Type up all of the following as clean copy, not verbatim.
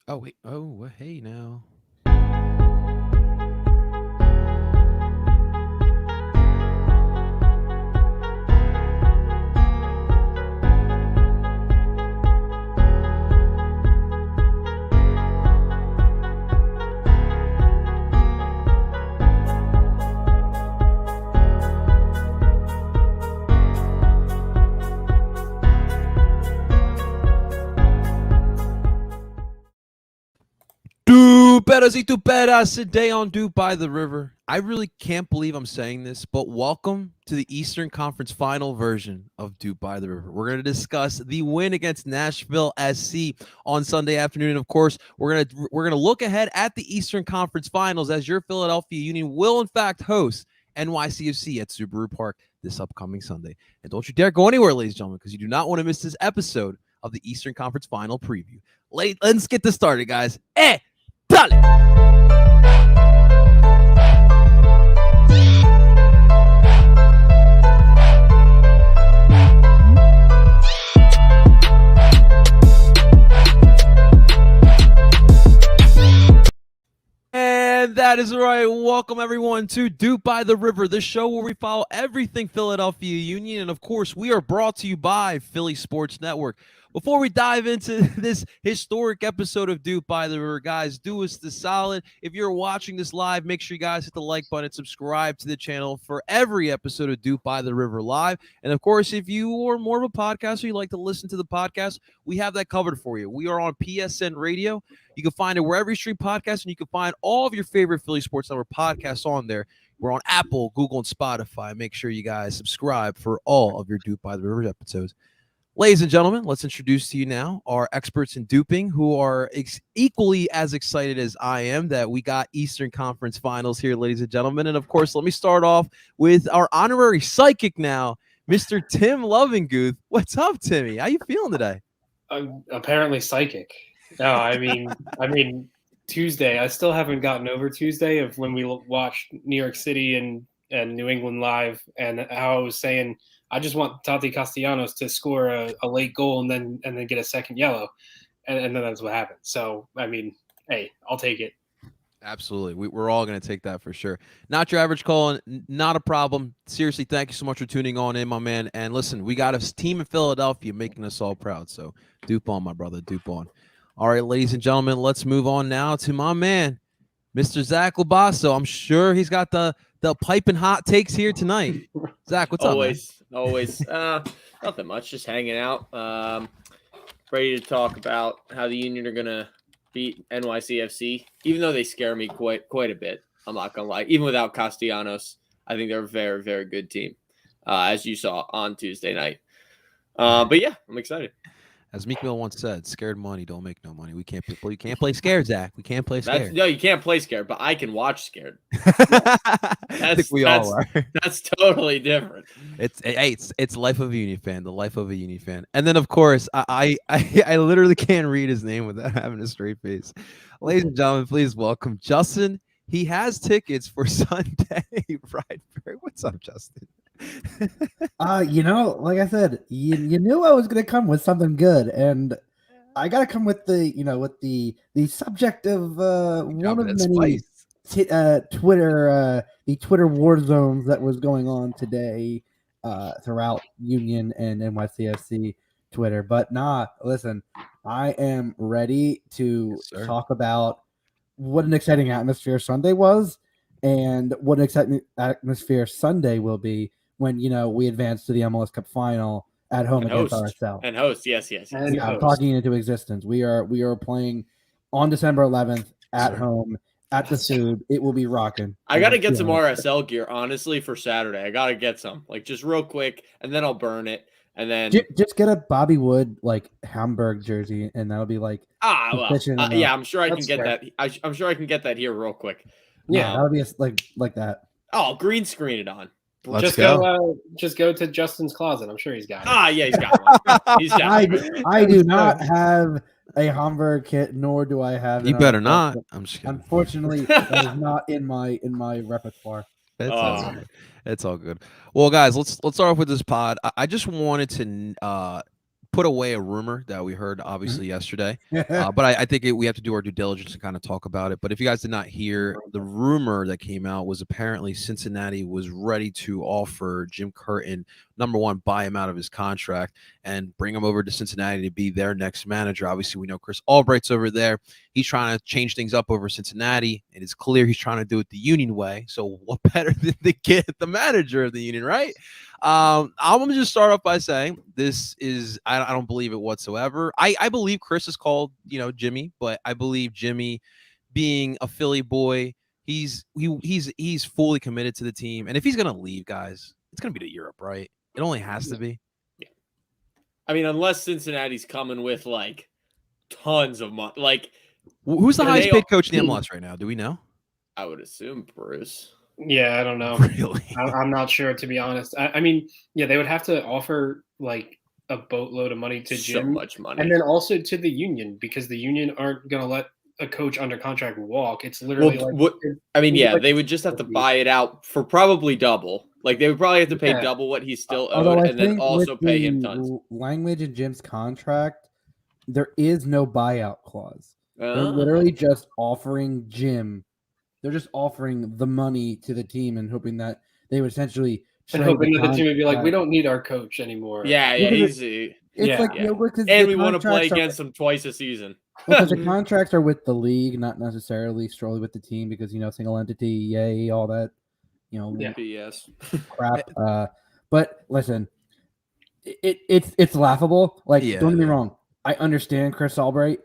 Oh wait. Oh hey now. Tuperas y tuperas, today on DOOP by the River. I really can't believe I'm saying this, but welcome to the Eastern Conference final version of DOOP by the River. We're going to discuss the win against Nashville SC on Sunday afternoon. And of course, we're gonna look ahead at the Eastern Conference finals as your Philadelphia Union will in fact host NYCFC at Subaru Park this upcoming Sunday. And don't you dare go anywhere, ladies and gentlemen, because you do not want to miss this episode of the Eastern Conference final preview. Let's get this started, guys. Dale. And that is right. Welcome, everyone, to DOOP by the River, the show where we follow everything Philadelphia Union. And, of course, we are brought to you by Philly Sports Network. Before we dive into this historic episode of DOOP by the River, guys, do us the solid. If you're watching this live, make sure you guys hit the like button and subscribe to the channel for every episode of DOOP by the River live. And, of course, if you are more of a podcaster, you like to listen to the podcast, we have that covered for you. We are on PSN Radio. You can find it wherever you stream podcasts, and you can find all of your favorite Philly Sports Network podcasts on there. We're on Apple, Google, and Spotify. Make sure you guys subscribe for all of your DOOP by the River episodes. Ladies and gentlemen, let's introduce to you now our experts in duping who are equally as excited as I am that we got Eastern Conference Finals here, ladies and gentlemen. And, of course, let me start off with our honorary psychic now, Mr. Tim Lovinguth. What's up, Timmy? How you feeling today? I'm apparently psychic. No, I mean Tuesday. I still haven't gotten over Tuesday of when we watched New York City and New England live, and how I was saying I just want Tati Castellanos to score a late goal and then get a second yellow, and then that's what happened. So I mean, hey, I'll take it. Absolutely. We're all going to take that for sure. Not your average call, not a problem. Seriously, thank you so much for tuning on in, my man. And listen, we got a team in Philadelphia making us all proud. So dupe on, my brother. Dupe on. All right, ladies and gentlemen, let's move on now to my man, Mr. Zach Labasso. I'm sure he's got the piping hot takes here tonight. Zach, what's up, man? Always. Nothing much. Just hanging out. Ready to talk about how the Union are going to beat NYCFC, even though they scare me quite a bit. I'm not gonna lie. Even without Castellanos, I think they're a very, very good team, as you saw on Tuesday night. But yeah, I'm excited. As Meek Mill once said, "Scared money don't make no money." We can't play scared, Zach. We can't play scared. No, you can't play scared, but I can watch scared. I think we all are. That's totally different. It's life of a Union fan, the life of a Union fan. And then, of course, I literally can't read his name without having a straight face. Ladies and gentlemen, please welcome Justin. He has tickets for Sunday. Right, what's up, Justin? Like I said, you knew I was gonna come with something good, and I gotta come with the subject of one of many Twitter war zones that was going on today throughout Union and NYCFC Twitter. But listen, I am ready to talk about what an exciting atmosphere Sunday was, and what an exciting atmosphere Sunday will be when we advance to the MLS Cup final at home against RSL. And host, yes. And I'm talking into existence. We are playing on December 11th at home at the Sud. It will be rocking. I got to get some RSL gear, honestly, for Saturday. I got to get some, just real quick, and then I'll burn it. And then just get a Bobby Wood Hamburg jersey, and that'll be yeah. I'm sure I can get that. I'm sure I can get that here real quick. Yeah, that'll be like that. Oh, green screen it on. Let's go. Just go to Justin's closet. I'm sure he's got it. Yeah, he's got one. He's got one. I do not have a Hamburg kit, nor do I have. You better not. I'm just kidding. Unfortunately, that is not in my repertoire. It's all good. Well, guys, let's start off with this pod. I just wanted to put away a rumor that we heard obviously yesterday, but I think we have to do our due diligence to kind of talk about it. But if you guys did not hear, the rumor that came out was apparently Cincinnati was ready to offer Jim Curtin, number one, buy him out of his contract and bring him over to Cincinnati to be their next manager. Obviously, we know Chris Albright's over there. He's trying to change things up over Cincinnati, and it's clear he's trying to do it the Union way. So what better than to get the manager of the Union, right? I'm gonna just start off by saying this is I don't believe it whatsoever. I believe Chris is called Jimmy, but I believe Jimmy, being a Philly boy, he's fully committed to the team, and if he's gonna leave, guys, it's gonna be to Europe, right? It only has to be. Yeah. I mean, unless Cincinnati's coming with like tons of money. Like, who's the highest paid coach in the MLS right now? Do we know? I would assume Bruce. Yeah, I don't know. Really? I'm not sure, to be honest. I mean, yeah, they would have to offer like a boatload of money to Jim. So much money. And then also to the Union, because the Union aren't going to let a coach under contract walk. It's literally they would just have to buy it out for probably double. Like, they would probably have to pay double what he's still owed, and then also pay him tons. Language in Jim's contract, there is no buyout clause. They're literally just offering Jim. They're just offering the money to the team and hoping that they would essentially hoping that the team would be like, we don't need our coach anymore. Yeah, easy. And we want to play against them twice a season. Because the contracts are with the league, not necessarily solely with the team, because single entity, yay, all that, BS crap. But listen, it's laughable. Like, don't get me wrong, I understand Chris Albright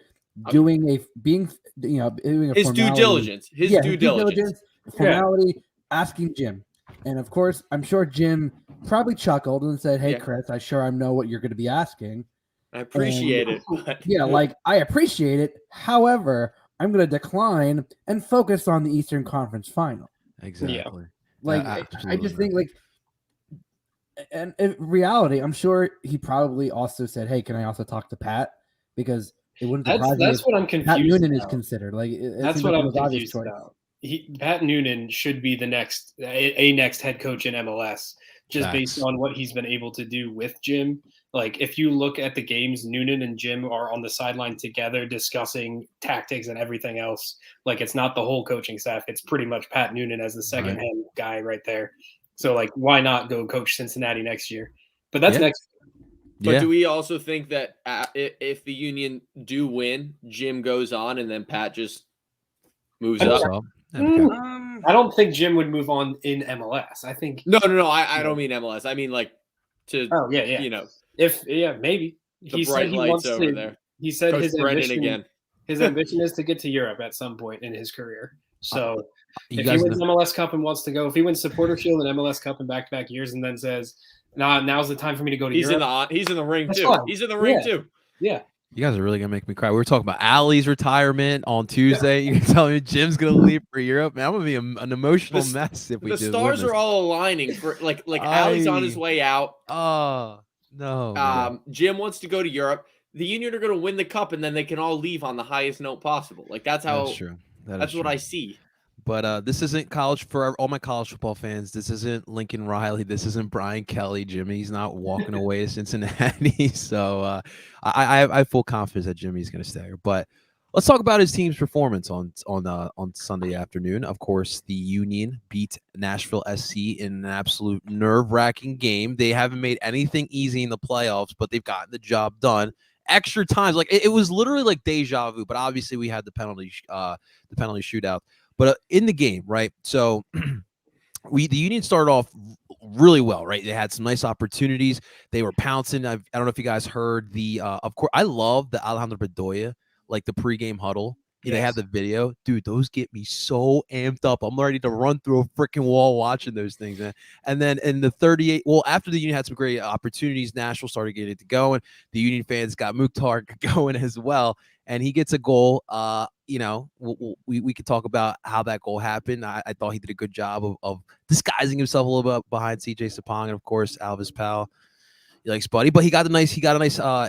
doing his due diligence. His due diligence. Formality, asking Jim. And of course, I'm sure Jim probably chuckled and said, "Hey, Chris, I know what you're going to be asking. I appreciate it." But... I appreciate it. However, I'm going to decline and focus on the Eastern Conference Final. Exactly. I just think and in reality, I'm sure he probably also said, "Hey, can I also talk to Pat?" Because it wouldn't surprise me. That's what I'm confused. Pat Noonan about. is considered That's what I'm confused about. Pat Noonan should be the next head coach in MLS, just based on what he's been able to do with Jim. Like, if you look at the games, Noonan and Jim are on the sideline together discussing tactics and everything else. Like, it's not the whole coaching staff; it's pretty much Pat Noonan as the second-hand guy right there. So, like, why not go coach Cincinnati next year? But that's next. But do we also think that if the Union do win, Jim goes on and then Pat just moves up? I don't think Jim would move on in MLS. I think no. I don't mean MLS. I mean like to. Oh yeah. Maybe he said he wants over there. He said Coach his Brennan again. His ambition is to get to Europe at some point in his career. So if he wins MLS Cup and wants to go, if he wins Supporter Shield and MLS Cup in back-to-back years, and then says, now's the time for me to go to Europe. He's in the ring too. He's in the ring too. Yeah. You guys are really gonna make me cry. We were talking about Ali's retirement on Tuesday. You're telling me Jim's gonna leave for Europe, man. I'm gonna be an emotional mess if we. The stars are all aligning for like Ali's on his way out. Oh no. Jim wants to go to Europe. The Union are gonna win the cup, and then they can all leave on the highest note possible. Like that's how. That's true. That's what I see. But this isn't college for all my college football fans. This isn't Lincoln Riley. This isn't Brian Kelly. Jimmy's not walking away to Cincinnati. So I have full confidence that Jimmy's going to stay. But let's talk about his team's performance on Sunday afternoon. Of course, the Union beat Nashville SC in an absolute nerve-wracking game. They haven't made anything easy in the playoffs, but they've gotten the job done. Extra times, like it was literally like deja vu. But obviously, we had the penalty shootout. But in the game, right? So the Union started off really well, right? They had some nice opportunities. They were pouncing. I don't know if you guys heard of course, I love the Alejandro Bedoya, like the pregame huddle. Yes. They have the video. Dude, those get me so amped up. I'm ready to run through a freaking wall watching those things, man. And then in the 38, after the Union had some great opportunities, Nashville started getting it going. The Union fans got Mukhtar going as well. And he gets a goal. We could talk about how that goal happened. I thought he did a good job of disguising himself a little bit behind CJ Sapong and of course Alvis Powell. He likes Buddy, but he got a nice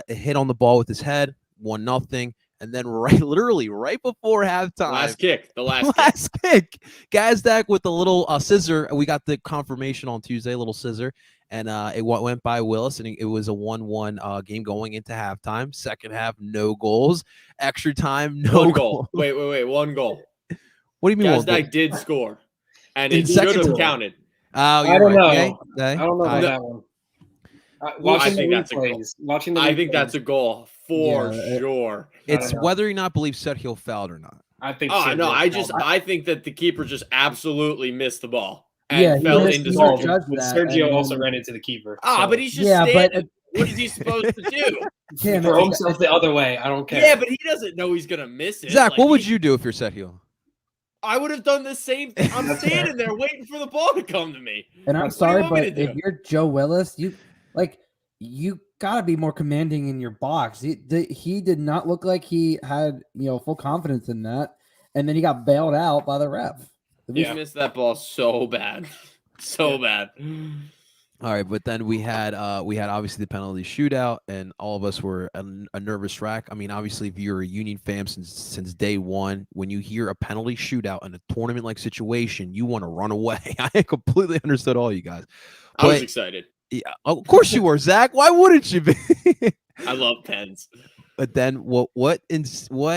hit on the ball with his head, 1-0. And then literally right before halftime, the last kick, Gazdak with a little scissor. We got the confirmation on Tuesday, a little scissor, and it went by Willis, and it was a 1-1 game going into halftime. Second half, no goals. Extra time, no One goal. goal. Wait. 1 goal. What do you mean? One goal? Gazdag did score, and In it should second have goal. counted. Oh, I you're don't right. know. I don't know about that one. I Watching the think that's a goal. replays. Watching the I think replays, that's a goal for sure. It's don't know. whether or not believe Sergio fouled or not. I think. Oh no, Sergio fouled. I think that the keeper just absolutely missed the ball and Yeah, he fell missed- into he Sergio. misjudged But that, Sergio and also then- ran into the keeper. But he's just Yeah, but- standing. What is he supposed to do? Tim, throw it's- himself the other way. I don't care. Yeah, but he doesn't know he's gonna miss it. Zach, Like, what would you do if you're Sergio? I would have done the same thing. I'm That's standing there waiting for the ball to come to me. And I'm What do you sorry, want me but to if do? you're Joe Willis, you gotta be more commanding in your box. He did not look like he had full confidence in that, and then he got bailed out by the ref. He missed that ball so bad, so bad. All right, but then we had obviously the penalty shootout, and all of us were a nervous wreck. I mean, obviously, if you're a Union fan since day one, when you hear a penalty shootout in a tournament-like situation, you want to run away. I completely understood all you guys. I was But- excited. Yeah, of course you were, Zach. Why wouldn't you be? I love pens. But then what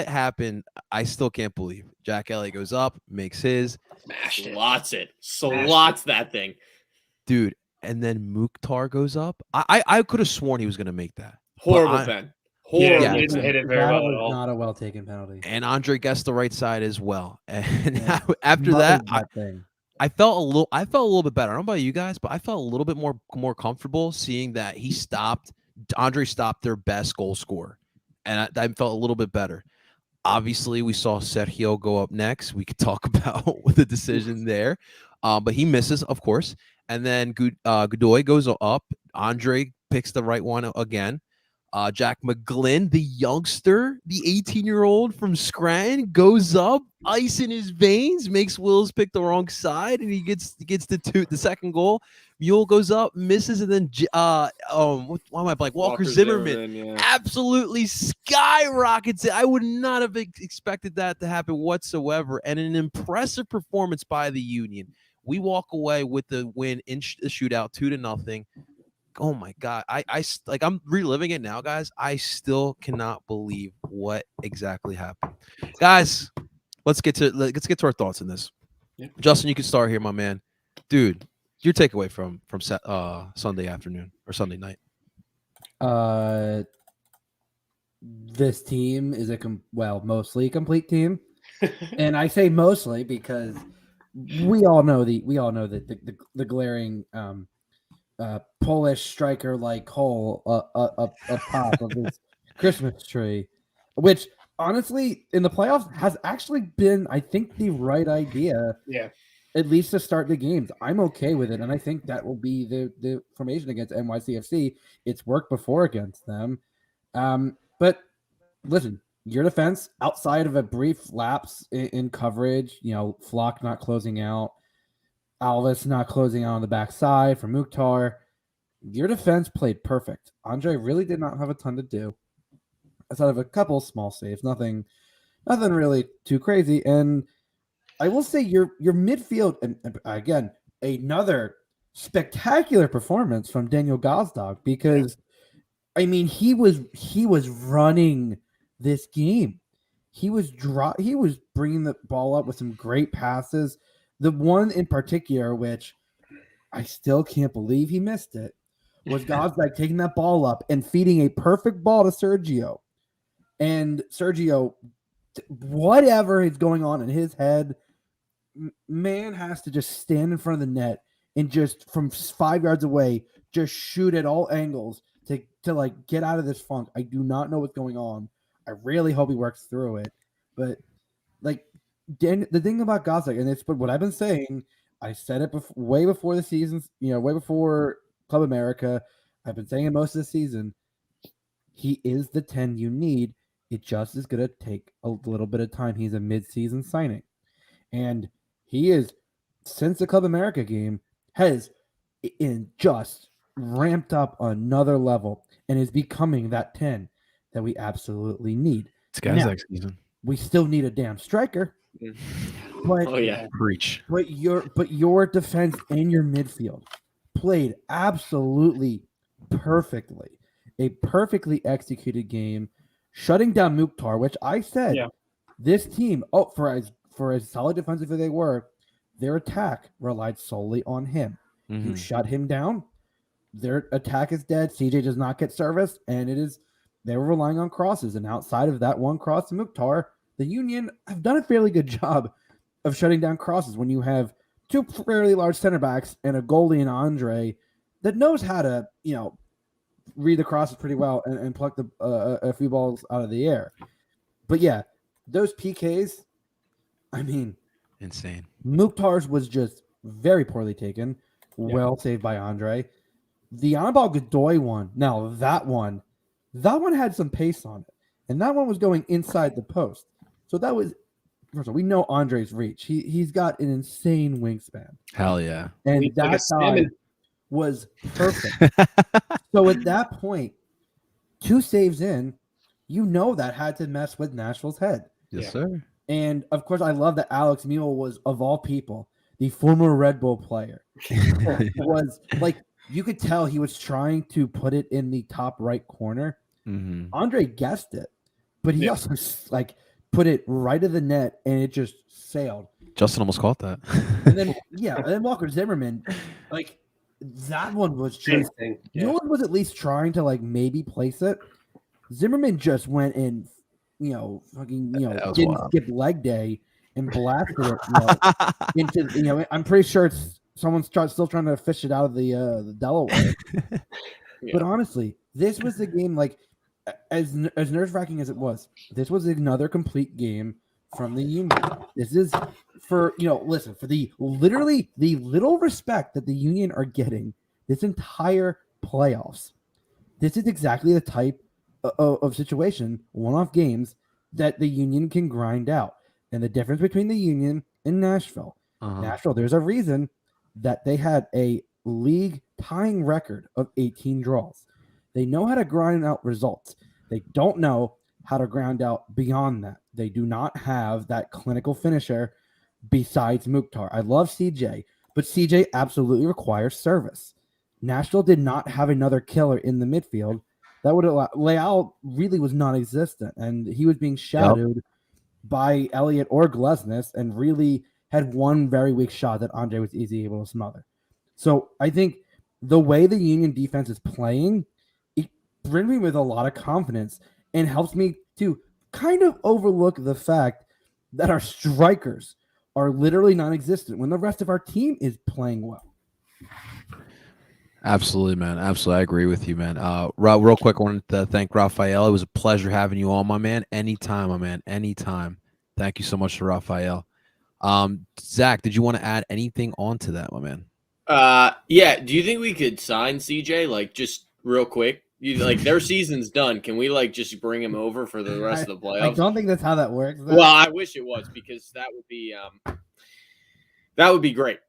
happened? I still can't believe. Jack Elliott goes up, makes his, Smashed it. Slots that thing. dude, and then Mukhtar goes up. I could have sworn he was going to make that. Horrible I- pen. Yeah, Horrible. he didn't hit it very That well was at all. not a well taken penalty. And Andre guessed the right side as well. And Yeah. after Nothing that, but thing. I felt a little bit better. I don't know about you guys, but I felt a little bit more comfortable seeing that Andre stopped their best goal scorer, and I felt a little bit better. Obviously, we saw Sergio go up next. We could talk about the decision there, but he misses, of course. And then Godoy goes up. Andre picks the right one again. Jack McGlynn, the youngster, the 18-year-old from Scranton, goes up, ice in his veins, makes Wills pick the wrong side, and he gets the second goal. Mule goes up, misses, and then why am I blank? Walker Zimmerman absolutely skyrockets it. I would not have expected that to happen whatsoever, and an impressive performance by the Union. We walk away with the win in the shootout, 2-0. Oh my God. I'm reliving it now, guys. I still cannot believe what exactly happened. Guys, let's get to our thoughts on this. Yeah. Justin, you can start here, my man. Dude, your takeaway from Sunday afternoon or Sunday night. This team is mostly a complete team. And I say mostly because we all know that the glaring Polish striker like hole up top of this Christmas tree, which honestly in the playoffs has actually been, I think, the right idea. Yeah. At least to start the games. I'm okay with it, and I think that will be the formation against NYCFC. It's worked before against them. But listen, your defense, outside of a brief lapse in coverage, Flock not closing out, Alvis not closing out on the backside for Mukhtar, your defense played perfect. Andre really did not have a ton to do, outside of a couple small saves. Nothing really too crazy. And I will say your midfield, and again, another spectacular performance from Daniel Gazdag, because I mean he was running this game. He was bringing the ball up with some great passes. The one in particular, which I still can't believe he missed it, was Gazdag taking that ball up and feeding a perfect ball to Sergio. And Sergio, whatever is going on in his head, man has to just stand in front of the net and just from 5 yards away, just shoot at all angles to like get out of this funk. I do not know what's going on. I really hope he works through it. But like the thing about Gazdag, and it's what I've been saying, I said it way before the season, way before Club America. I've been saying it most of the season. He is the 10 you need. It just is going to take a little bit of time. He's a mid-season signing. And he is, since the Club America game, has just ramped up another level and is becoming that 10 that we absolutely need. It's Gazdag season. We still need a damn striker. But, Oh yeah. Preach. But your defense and your midfield played absolutely perfectly. A perfectly executed game, shutting down Mukhtar, which I said this team, for as solid defensively they were, their attack relied solely on him. You shut him down, their attack is dead. CJ does not get service, and they were relying on crosses. And outside of that one cross to Mukhtar, the Union have done a fairly good job of shutting down crosses when you have two fairly large center backs and a goalie in Andre that knows how to, read the crosses pretty well and pluck a few balls out of the air. But yeah, those PKs, I mean, insane. Mukhtar's was just very poorly taken, well saved by Andre. The on-ball Godoy one, now that one had some pace on it, and that one was going inside the post. So that was, first of all, we know Andre's reach. He's got an insane wingspan. Hell yeah. And that guy was perfect. So at that point, 2 saves in, that had to mess with Nashville's head. Yes, sir. And of course, I love that Alex Mule was, of all people, the former Red Bull player. Was like, you could tell he was trying to put it in the top right corner. Andre guessed it, but he also put it right of the net, and it just sailed. Justin almost caught that. And then Walker Zimmerman, that one was just Newland was at least trying to maybe place it. Zimmerman just went in, didn't skip leg day and blasted it into I'm pretty sure it's someone's still trying to fish it out of the Delaware. But honestly, this was the game, as nerve-wracking as it was, this was another complete game from the Union. This is for the little respect that the Union are getting this entire playoffs. This is exactly the type of situation, one-off games, that the Union can grind out. And the difference between the Union and Nashville. Nashville, there's a reason that they had a league tying record of 18 draws. They know how to grind out results. They don't know how to grind out beyond that. They do not have that clinical finisher besides Mukhtar. I love CJ, but CJ absolutely requires service. Nashville did not have another killer in the midfield. That would allow Leal really was non-existent, and he was being shadowed by Elliott or Glesnes, and really had one very weak shot that Andre was easily able to smother. So I think the way the Union defense is playing, it brings me with a lot of confidence and helps me to kind of overlook the fact that our strikers are literally non-existent when the rest of our team is playing well. Absolutely, man. Absolutely. I agree with you, man. Real quick, I wanted to thank Raphael. It was a pleasure having you on, my man. Anytime, my man. Anytime. Thank you so much to Raphael. Zach, did you want to add anything onto that, my man? Yeah. Do you think we could sign CJ, just real quick? Their season's done. Can we just bring him over for the rest of the playoffs? I don't think that's how that works. Well, I wish it was, because that would be great.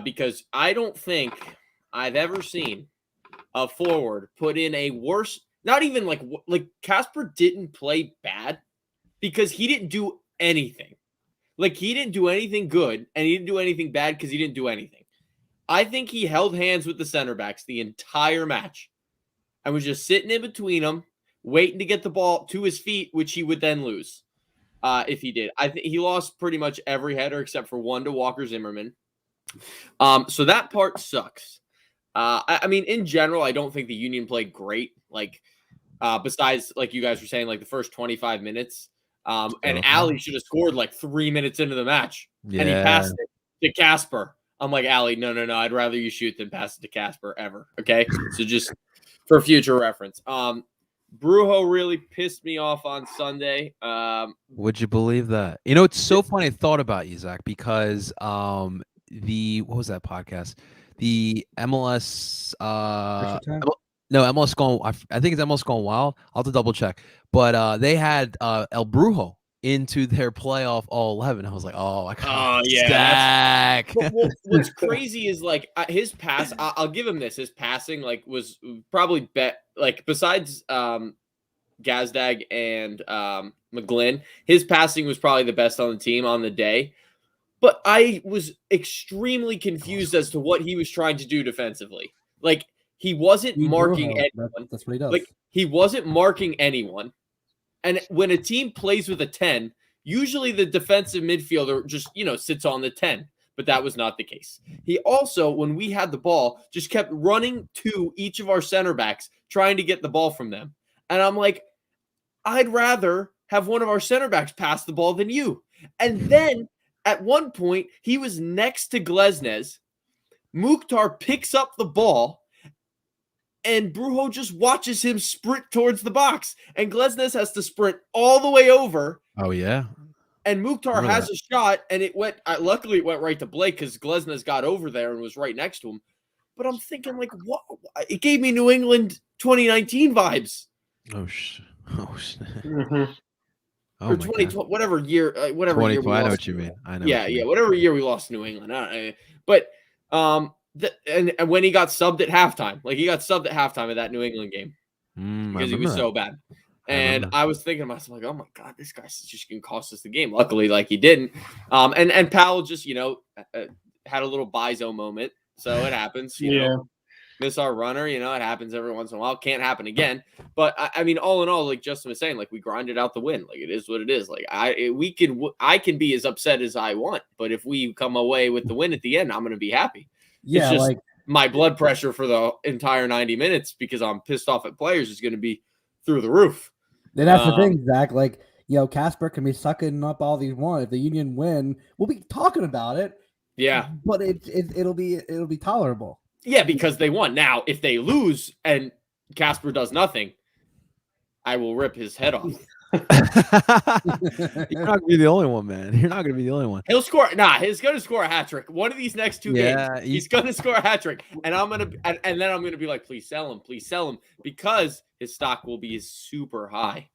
Because I don't think I've ever seen a forward put in a worse, not even like Casper didn't play bad, because he didn't do anything. He didn't do anything good, and he didn't do anything bad because he didn't do anything. I think he held hands with the center backs the entire match and was just sitting in between them, waiting to get the ball to his feet, which he would then lose if he did. I think he lost pretty much every header except for one to Walker Zimmerman. So that part sucks. I mean, in general, I don't think the Union played great. Besides, like you guys were saying, the first 25 minutes. And Ali should have scored 3 minutes into the match. Yeah. And he passed it to Casper. I'm like, Ali, no. I'd rather you shoot than pass it to Casper ever. Okay. So just for future reference. Brujo really pissed me off on Sunday. Would you believe that? It's so funny. I thought about you, Zach, because what was that podcast? The MLS MLS Gone. I think it's MLS Gone Wild. I'll have to double check. But they had El Brujo into their playoff all 11. I was like, oh my god, Zach. What's crazy is his pass. I'll give him this. His passing was probably besides Gazdag and McGlynn, his passing was probably the best on the team on the day. but I was extremely confused as to what he was trying to do defensively. Like, he wasn't marking anyone. That's what he does. Like, he wasn't marking anyone. And when a team plays with a 10, usually the defensive midfielder just, sits on the 10. But that was not the case. He also, when we had the ball, just kept running to each of our center backs, trying to get the ball from them. And I'm like, I'd rather have one of our center backs pass the ball than you. And then at one point, he was next to Glesnes. Mukhtar picks up the ball, and Brujo just watches him sprint towards the box. And Glesnes has to sprint all the way over. Oh, yeah. And Mukhtar has a shot, and it went. Luckily, it went right to Blake because Glesnes got over there and was right next to him. But I'm thinking, like, what? It gave me New England 2019 vibes. Oh, Mm-hmm. Or 2020, whatever year, whatever year. We I know lost what you mean. I know. Yeah, whatever year we lost to New England. But and when he got subbed at halftime, of that New England game because he was so bad. And I was thinking to myself, like, oh my God, this guy's just gonna cost us the game. Luckily, like, he didn't. And Powell just, had a little Bizo moment. So it happens, you know. Miss our runner, it happens every once in a while. Can't happen again. But I mean, all in all, like Justin was saying, like, we grinded out the win. Like, it is what it is. Like, I can be as upset as I want, but if we come away with the win at the end, I'm gonna be happy. Yeah, it's just like my blood pressure for the entire 90 minutes because I'm pissed off at players is gonna be through the roof. And that's the thing, Zach. Like, Casper can be sucking up all these one. If the Union win, we'll be talking about it. Yeah, but it'll be tolerable. Yeah, because they won. Now, if they lose and Casper does nothing, I will rip his head off. You're not gonna be the only one, man. You're not gonna be the only one. He'll score. He's gonna score a hat trick. One of these next two games, he's gonna score a hat trick, and then I'm gonna be like, please sell him, because his stock will be super high.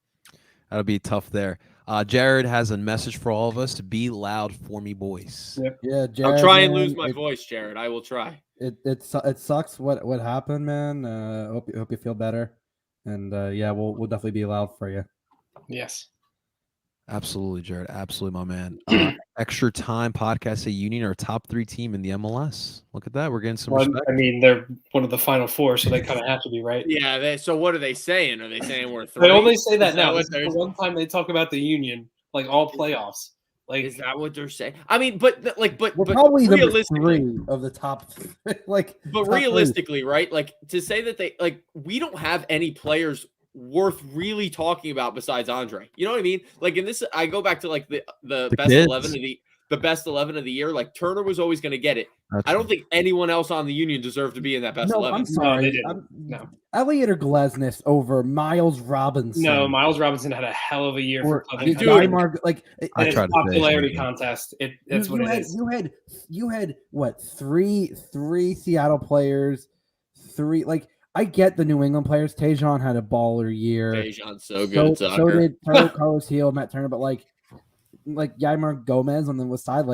That'll be tough there. Jared has a message for all of us: be loud for me, boys. Yep. Yeah, Jared. I'll try and lose my voice, Jared. I will try. It sucks what happened, man. Hope you feel better, and we'll definitely be loud for you. Yes. Absolutely, Jared. Absolutely, my man. Extra Time Podcast at Union are top 3 team in the MLS. Look at that. We're getting some respect. I mean, they're one of the final 4, so they kind of have to be, right? Yeah. So what are they saying? Are they saying we're 3? They only say that now. It's the one time they talk about the Union, like all playoffs. Like, is that what they're saying? I mean, but probably realistically, number 3 of the top. But realistically, right? Like, to say that we don't have any players worth really talking about besides Andre. You know what I mean? Like, in this, I go back to like the best kids. 11 of the best 11 of the year. Like, Turner was always going to get it. I don't think anyone else on the Union deserved to be in that best 11. I'm sorry. No. Elliot or Glesnes over Miles Robinson. No, Miles Robinson had a hell of a year for I tried popularity contest. That's what it is. You had what, three Seattle players, I get the New England players. Tejan had a baller year. Tejan's so good. So did Carlos Hill, Matt Turner, but like Yaimar Gomez on the side,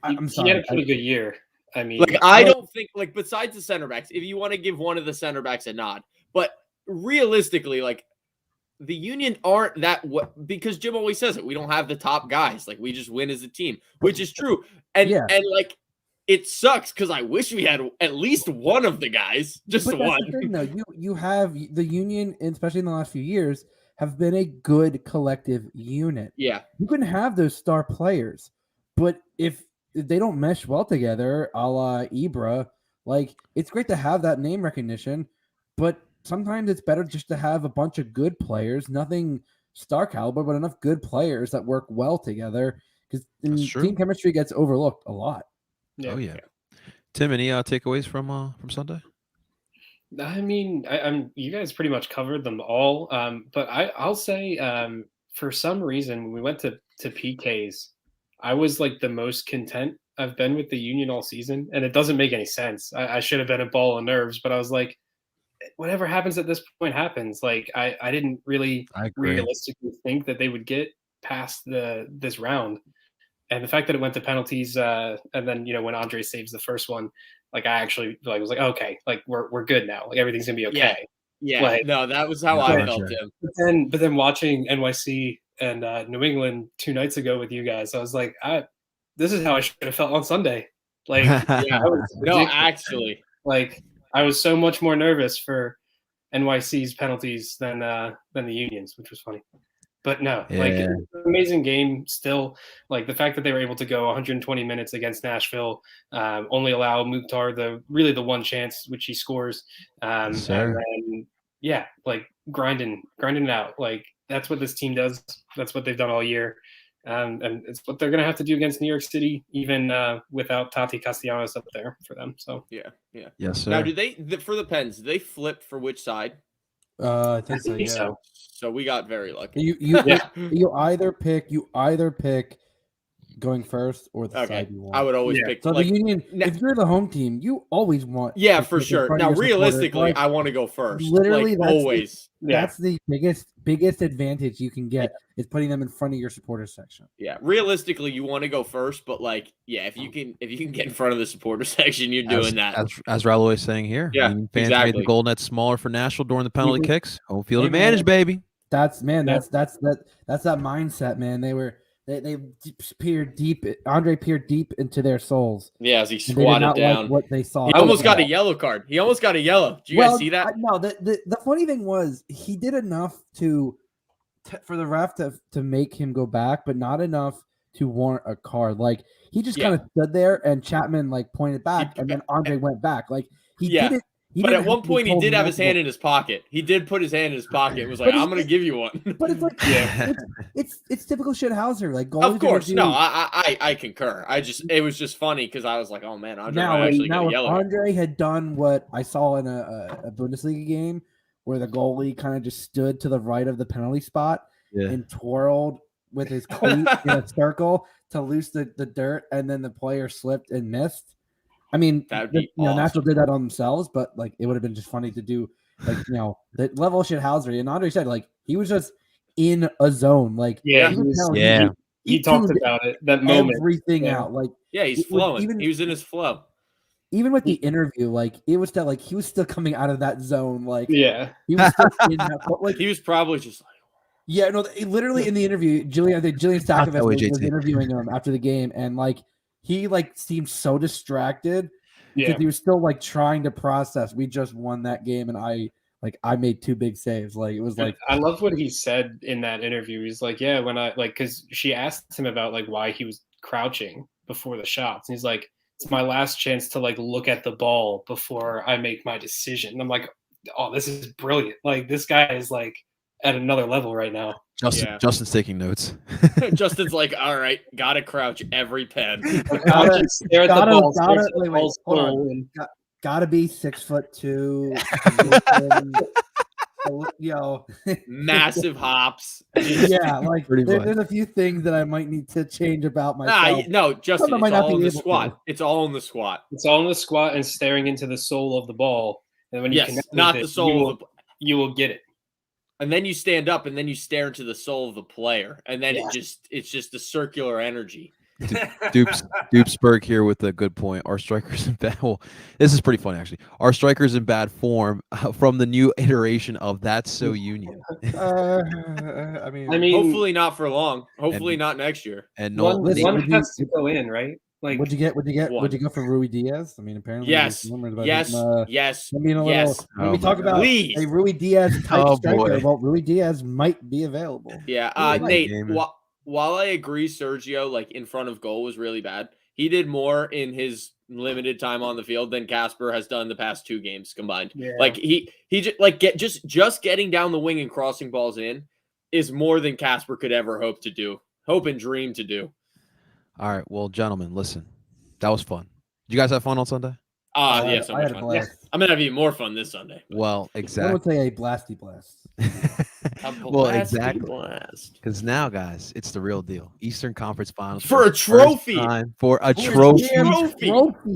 I'm sorry. He had a pretty good year. I mean, I don't think, besides the center backs, if you want to give one of the center backs a nod, but realistically, the Union aren't because Jim always says it. We don't have the top guys. We just win as a team, which is true. And it sucks because I wish we had at least one of the guys, just one. The thing, though. You have the Union, especially in the last few years, have been a good collective unit. Yeah, you can have those star players, but if they don't mesh well together, a la Ibra, it's great to have that name recognition, but sometimes it's better just to have a bunch of good players, nothing star caliber, but enough good players that work well together, because team chemistry gets overlooked a lot. Yeah. Oh yeah. Tim, any takeaways from Sunday? I mean, you guys pretty much covered them all. But I'll say, for some reason, when we went to PKs, I was the most content I've been with the Union all season, and it doesn't make any sense. I should have been a ball of nerves, but I was like, whatever happens at this point happens. I didn't really realistically think that they would get past this round. And the fact that it went to penalties, and then when Andre saves the first one, I actually was like, okay, we're good now. Everything's gonna be okay. Yeah. No, that was how I felt, Tim. But then watching NYC and New England 2 nights ago with you guys, I was like, this is how I should have felt on Sunday. Like, Yeah, that was no, ridiculous. actually, Like, I was so much more nervous for NYC's penalties than the Unions, which was funny. But no, like, Yeah. it was an amazing game still. Like, the fact that they were able to go 120 minutes against Nashville, only allow Mukhtar the one chance, which he scores. And then, yeah, like, grinding it out. Like, that's what this team does. That's what they've done all year. And it's what they're going to have to do against New York City, even without Tati Castellanos up there for them. So yeah. Yes, sir. Now, do they for the Pens? Do they flip for which side? I think so. think Yeah. so. So we got very lucky. You either pick going first or the Okay, side you want. I would always Yeah. pick. So like, the Union, if you're the home team, you always want. yeah, to for pick in sure. front of Now, your supporters. realistically, Like, I want to go first. literally, like, that's the- always. that's the biggest advantage you can get is putting them in front of your supporters section. Yeah, realistically, you want to go first, but like, yeah, if you can get in front of the supporter section, you're doing that. As Raul is saying here. Yeah, Union fans made exactly. the goal net smaller for Nashville during the penalty kicks. Home field Hey, advantage, man. baby. That's that mindset, man. They peered deep. Andre peered deep into their souls. Yeah, as he And they did squatted not down. like what they saw. He almost got a yellow card. He almost got a yellow. Did you guys see that? No, the funny thing was he did enough for the ref to make him go back, but not enough to warrant a card. Like he just kind of stood there and Chapman like pointed back, and then Andre went back. Like he didn't. But at one point, he did have his hand in his pocket. He did put his hand in his pocket. It was like, I'm going to give you one. But it's like, it's typical Shithauser. Like, of course, no, I concur. It was just funny because I was like, oh man, Andre might actually get a yellow. Andre had done what I saw in a Bundesliga game where the goalie kind of just stood to the right of the penalty spot and twirled with his cleat in a circle to loose the dirt, and then the player slipped and missed. I mean, Nashville did that on themselves, but like it would have been just funny to do, like, the level of Shithauser. And Andre said, like, he was just in a zone. Like, he talked about it that moment. Everything out. Like, he's flowing. He was in his flow. Even with the interview, like it was that, like he was still coming out of that zone. Like, he was still in that. Like, he was probably just like, literally in the interview, Julian Stakovich was interviewing him after the game, and like. He like seemed so distracted because he was still like trying to process. We just won that game, and I made 2 big saves. Like it was like I love what he said in that interview. He's like, yeah, when I because she asked him about like why he was crouching before the shots, and he's like, it's my last chance to like look at the ball before I make my decision. And I'm like, oh, this is brilliant. Like this guy is like at another level right now. Justin's taking notes. Justin's like, all right, gotta crouch every pen. Gotta be 6'2". Massive hops. Yeah, like there's a few things that I might need to change about myself. No, Justin, it's all in the squat. It's all in the squat. It's all in the squat and staring into the soul of the ball. And when you connect not with the it, soul, you will get it. And then you stand up and then you stare into the soul of the player. And then it's just a circular energy. Doopsburg here with a good point. Our strikers in bad. Well, this is pretty funny actually. Our strikers in bad form from the new iteration of That's So Union. I mean, hopefully not for long. Hopefully not next year. And one has to go in, right? Like, what'd you get? What'd you go for Rui Diaz? I mean, apparently, yes. Let me talk about a Rui Diaz type striker. Well, Rui Diaz might be available. Yeah, Nate. While I agree, Sergio, like in front of goal was really bad. He did more in his limited time on the field than Casper has done the past 2 games combined. Yeah. Like he just getting down the wing and crossing balls in is more than Casper could ever hope and dream to do. All right, well, gentlemen, listen, that was fun. Did you guys have fun on Sunday? Yeah, so much fun. Yeah. I'm gonna have even more fun this Sunday. Well, exactly. I would say a blasty blast. Well, exactly. Because now, guys, it's the real deal. Eastern Conference Finals for a trophy. For a trophy.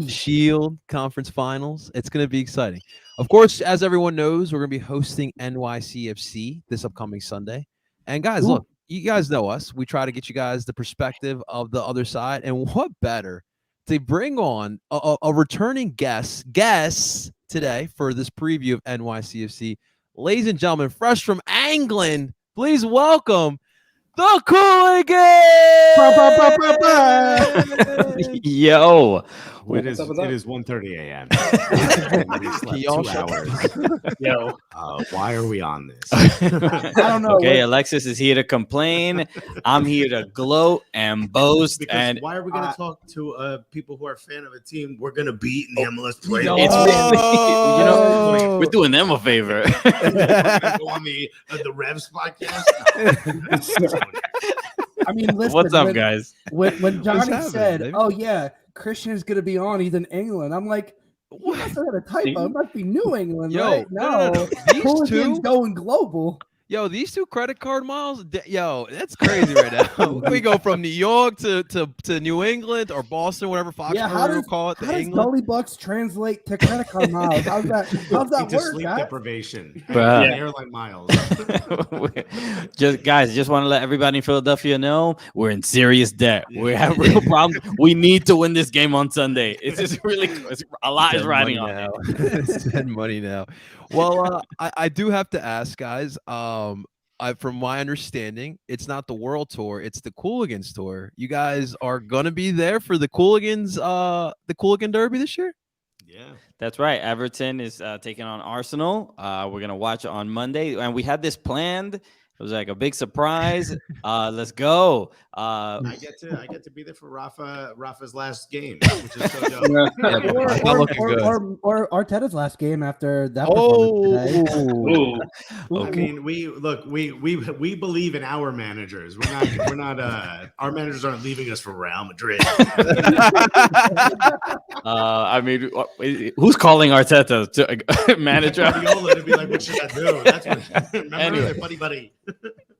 Shield Conference Finals. It's going to be exciting. Of course, as everyone knows, we're going to be hosting NYCFC this upcoming Sunday. And guys, look, you guys know us. We try to get you guys the perspective of the other side. And what better to bring on a returning guest today for this preview of NYCFC. Ladies and gentlemen, fresh from England, please welcome The Cooligans! Yo, It is 1:30 a.m. We slept Y'all 2 shut hours. Yo, Why are we on this? I don't know. okay, Alexis is here to complain. I'm here to gloat and boast. Because And why are we going to talk to people who are a fan of a team we're going to beat in the MLS playoffs? It's Oh. you know, we're doing them a favor. We're gonna go on the Revs podcast. I mean, listen. What's up, guys? When Johnny happening, said, baby? "Oh yeah, Christian is going to be on. He's in England," I'm like, "You must have had a typo. It must be New England, Yo, right?" no. These Hooligans two, going global. yo, these 2 credit card miles, yo, that's crazy right now. We go from New York to New England or Boston, whatever Foxborough will call it, how to does England. Gully Bucks translate to credit card miles? How's that Into work, sleep guys? deprivation. Bruh. And airline miles. Just want to let everybody in Philadelphia know we're in serious debt. We have real problems. We need to win this game on Sunday. It's just a lot is Dead riding money on now. it. It's dead money now. Well, I do have to ask, guys. From my understanding, it's not the World Tour; it's the Cooligans Tour. You guys are gonna be there for the Cooligans, the Cooligan Derby this year. Yeah. That's right. Everton is taking on Arsenal. We're gonna watch it on Monday, and we had this planned. It was like a big surprise. Let's go. I get to be there for Rafa's last game, which is so dope. Or Arteta's last game after that performance today. ooh, I mean, we believe in our managers. We're not our managers aren't leaving us for Real Madrid. I mean, who's calling Arteta to manager? Guardiola to be like, what should I do? That's what. Remember, Anyway. buddy.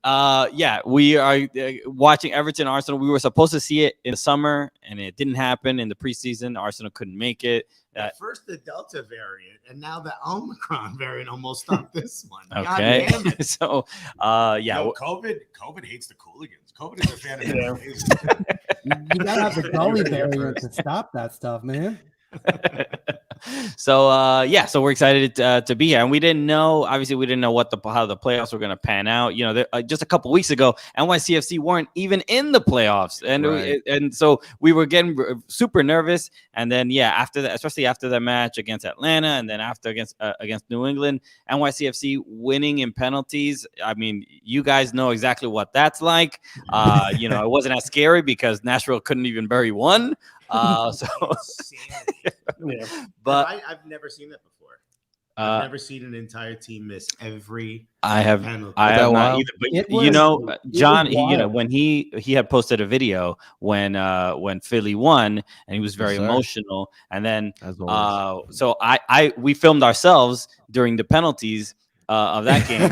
Yeah, we are watching Everton Arsenal. We were supposed to see it in the summer, and it didn't happen in the preseason. Arsenal couldn't make it. At first the Delta variant, and now the Omicron variant almost stopped this one. Okay, God damn it. so yeah, Yo, COVID hates the Cooligans. COVID is a fan of You gotta have the Gully variant to stop that stuff, man. So yeah, so we're excited to be here, and we didn't know. Obviously, we didn't know how the playoffs were going to pan out. You know, just a couple weeks ago, NYCFC weren't even in the playoffs, and and so we were getting super nervous. And then yeah, after that, especially after that match against Atlanta, and then after against New England, NYCFC winning in penalties. I mean, you guys know exactly what that's like. You know, it wasn't as scary because Nashville couldn't even bury one. So, yeah. but I've never seen that before. I've never seen an entire team miss every I have penalty. not wild? either. But It you know, was John, wild. when he had posted a video when Philly won, and he was very sir. emotional, and then As always. so we filmed ourselves during the penalties of that game.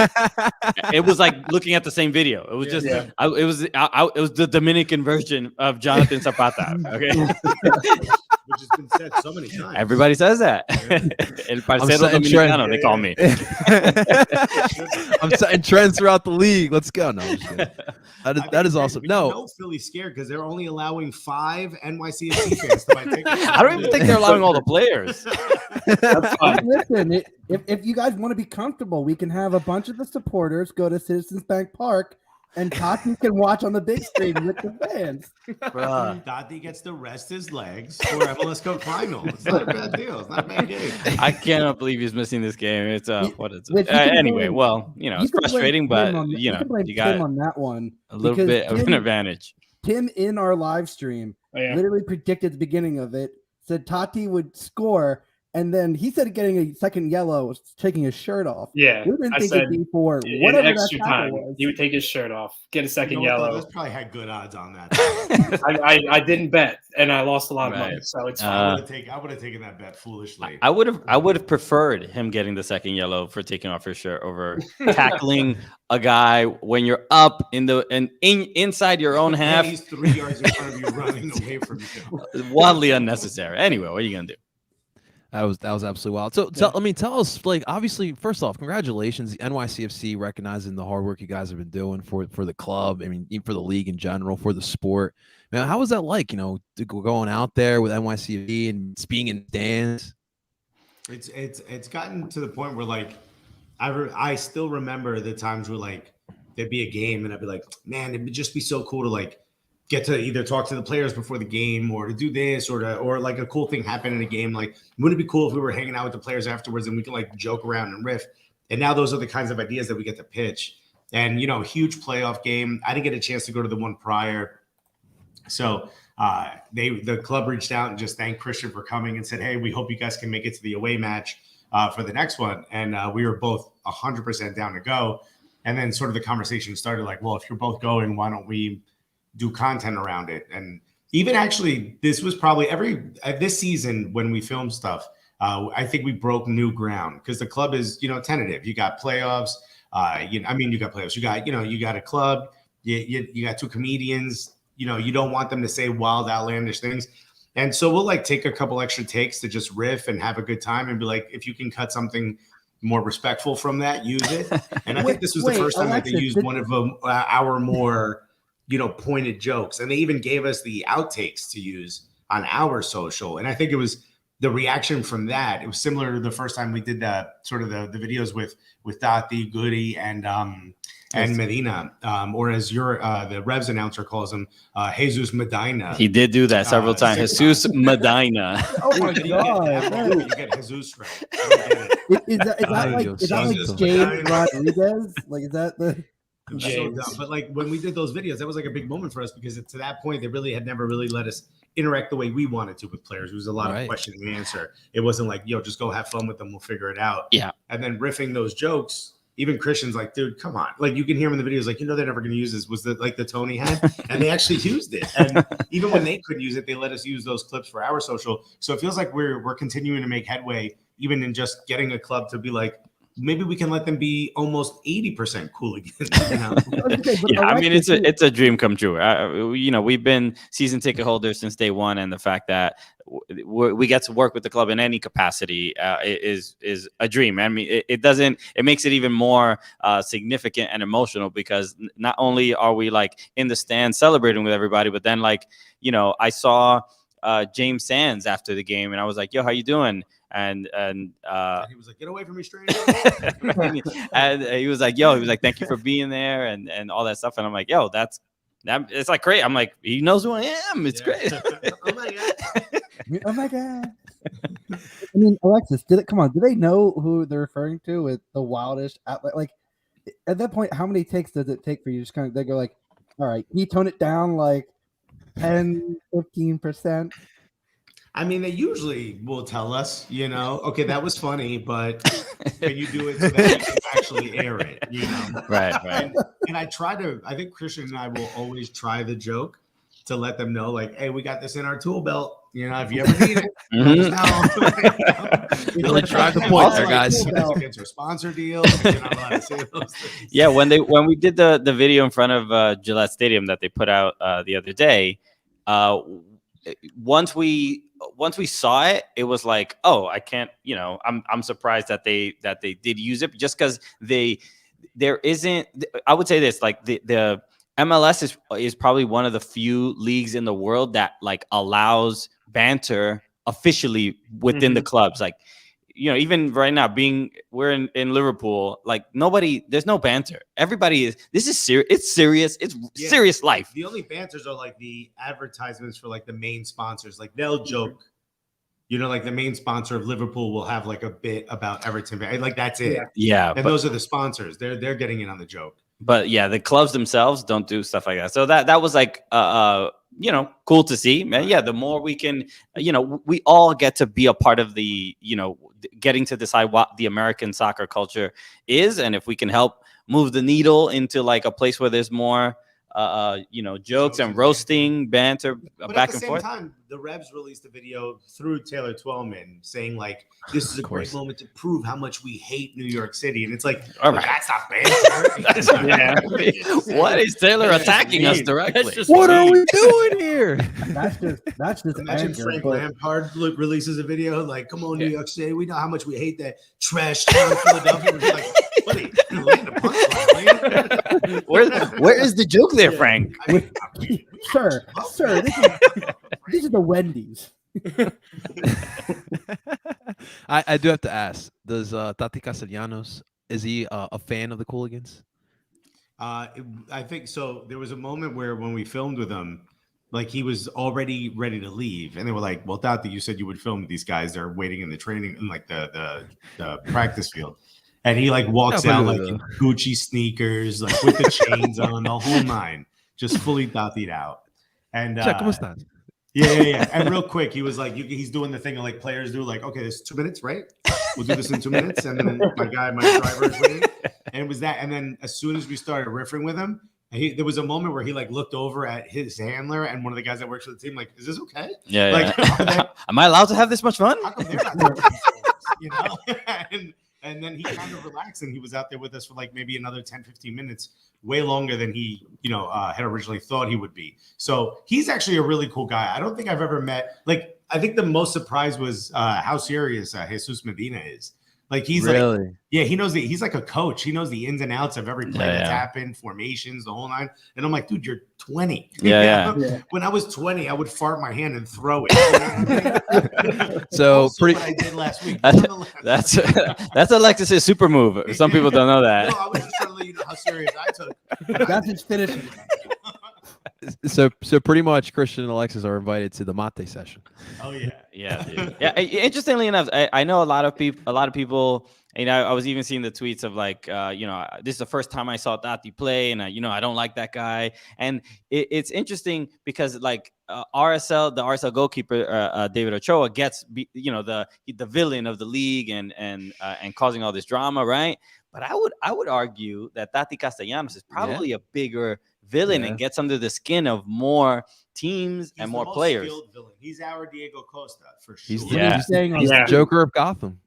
It was like looking at the same video. It was just it was the Dominican version of Jonathan Zapata. Okay. Which has been said so many times. Everybody says that. El parcero dominicano, they call me. I'm setting trends throughout the league. Let's go. No, I'm just kidding. That is awesome. No, Philly's scared because they're only allowing 5 NYCFC fans to buy tickets. I don't even think they're allowing all the players. Listen, if you guys want to be comfortable, we can have a bunch of the supporters go to Citizens Bank Park, and Tati can watch on the big screen with the fans. Tati gets to rest his legs for MLS Cup final. It's not a bad deal. It's not a bad game. I cannot believe he's missing this game. It's what is Which it? you can Anyway, blame- well, you know, You it's can blame frustrating, but Tim on- you know, can blame you got Tim on that one. a little because bit of an Tim- advantage. Tim in our live stream literally predicted the beginning of it, said Tati would score, and then he said getting a second yellow, taking his shirt off. Yeah, We've been I thinking said before in whatever extra that tackle time, was. he would take his shirt off, get a second You know what, though? yellow. Those probably had good odds on that. I didn't bet, and I lost a lot of money, Right. so it's I fine. would have taken that bet foolishly. I would have preferred him getting the second yellow for taking off his shirt over tackling a guy when you're up inside your own half. He's 3 yards in front of you, running away from you. Wildly unnecessary. Anyway, what are you gonna do? that was absolutely wild. So tell us, like, obviously, first off, congratulations, NYCFC, recognizing the hard work you guys have been doing for the club. I mean, even for the league in general, for the sport. Man, how was that like? You know, going out there with NYCFC and being in stands. It's gotten to the point where like I still remember the times where like there'd be a game, and I'd be like, man, it'd just be so cool to like get to either talk to the players before the game, or to do this, or like a cool thing happen in a game. Like, wouldn't it be cool if we were hanging out with the players afterwards and we can like joke around and riff? And now those are the kinds of ideas that we get to pitch. And, huge playoff game. I didn't get a chance to go to the one prior. So the club reached out and just thanked Christian for coming and said, hey, we hope you guys can make it to the away match for the next one. And we were both 100% down to go. And then sort of the conversation started like, well, if you're both going, why don't we do content around it? And even actually, this was probably this season when we filmed stuff, I think we broke new ground because the club is, tentative. You got playoffs. You got playoffs. You got a club. You got two comedians. You don't want them to say wild, outlandish things. And so we'll like take a couple extra takes to just riff and have a good time and be like, if you can cut something more respectful from that, use it. And I think this was the first time that they used one of our more, pointed jokes. And they even gave us the outtakes to use on our social. And I think it was the reaction from that. It was similar to the first time we did that sort of the videos with Tati, Goody, and Medina, or as the Revs announcer calls him, Jesus Medina. He did do that several times. Jesus Medina. Oh my God! You get Jesus right. I don't get it. Is that like James Rodriguez? Like, is that the? So dumb. But like when we did those videos, that was like a big moment for us because to that point, they really had never really let us interact the way we wanted to with players. It was a lot of question and answer. It wasn't like, just go have fun with them. We'll figure it out. Yeah. And then riffing those jokes, even Christian's like, dude, come on. Like you can hear him in the videos, like, they're never going to use this. Was the Tony had, and they actually used it. And even when they couldn't use it, they let us use those clips for our social. So it feels like we're continuing to make headway, even in just getting a club to be like, maybe we can let them be almost 80% cool again. Yeah, I mean, it's a dream come true. We've been season ticket holders since day one, and the fact that we get to work with the club in any capacity is a dream. I mean, it makes it even more significant and emotional because not only are we like in the stand celebrating with everybody, but then like, I saw James Sands after the game, and I was like, "Yo, how you doing?" And he was like, "Get away from me, stranger." And he was like, "Thank you for being there," and all that stuff. And I'm like, "Yo, that it's like great." I'm like, he knows who I am. It's great. Oh my God. Oh my God. I mean, Alexis, do they know who they're referring to with the wildish outlet? Like at that point, how many takes does it take for you? Just kind of, they go like, all right, can you tone it down like 10, 15%? I mean, they usually will tell us, okay, that was funny, but can you do it so that we can actually air it, Right. And I think Christian and I will always try the joke to let them know, like, hey, we got this in our tool belt. If you ever need it, let us know. Really drive the point there, guys. It's a sponsor deal. You're not allowed to say those things. Yeah, when we did the video in front of Gillette Stadium that they put out the other day, once we saw it, it was like, oh, I can't, I'm surprised that they did use it just because there isn't. I would say this, like the MLS is probably one of the few leagues in the world that like allows banter officially within the clubs. Like, even right now we're in Liverpool, like there's no banter. Everybody this is serious. It's serious. It's serious life. The only banters are like the advertisements for like the main sponsors. Like they'll joke, like the main sponsor of Liverpool will have like a bit about Everton. Like that's it. Yeah. And those are the sponsors. They're getting in on the joke. But yeah, the clubs themselves don't do stuff like that. So that was like, cool to see, man. Yeah. The more we can, we all get to be a part of the, getting to decide what the American soccer culture is. And if we can help move the needle into like a place where there's more, jokes and roasting, banter back and forth. But at the same time, the Revs released a video through Taylor Twellman saying like, this is a great moment to prove how much we hate New York City. And it's like, all right, that's not banter. What is Taylor attacking us directly? What are we doing here? That's just imagine anger, Frank but... Lampard releases a video like, come on, New York City. We know how much we hate that trash town Philadelphia. We're like, buddy, you're laying a punchline. Where is the joke there, Frank? Sir, this is the Wendy's. I do have to ask, does Tati Castellanos, is he a fan of the Cooligans? I think so. There was a moment where when we filmed with him, like he was already ready to leave, and they were like, "Well, Dottie, you said you would film with these guys. They're waiting in the training, in like the practice field." And he like walks out like in Gucci sneakers, like with the chains on, the whole nine, just fully Dottied out. And yeah. And real quick, he was like, he's doing the thing like players do, like, okay, there's 2 minutes, right? We'll do this in 2 minutes, and then my driver is waiting, and it was that. And then as soon as we started riffing with him, there was a moment where he like looked over at his handler and one of the guys that works for the team, like, is this okay? Yeah. Like, am I allowed to have this much fun? How come they're not taking photos, you know? And then he kind of relaxed, and he was out there with us for like maybe another 10, 15 minutes, way longer than he, had originally thought he would be. So he's actually a really cool guy. I don't think I've ever met, like, I think the most surprise was how serious Jesus Medina is. Like, he's really? Like, yeah, he knows he's like a coach. He knows the ins and outs of every play that's happened, formations, the whole nine. And I'm like, dude, you're 20. Yeah. When I was 20, I would fart my hand and throw it. So pretty. What I did last week. That's Alexis's super move. Some people don't know that. No, I was just trying to let you know how serious I took. That's his finishing. So pretty much Christian and Alexis are invited to the mate session. Oh yeah. Yeah, dude. Yeah. Interestingly enough, I know a lot of people, I was even seeing the tweets of like, this is the first time I saw Dottie play, and I don't like that guy. And it's interesting because like the RSL goalkeeper, David Ochoa gets, the villain of the league and causing all this drama, right? But I would argue that Dottie Castellanos is probably a bigger villain and gets under the skin of more teams and more players. Villain. He's our Diego Costa for sure. He's the Joker of Gotham.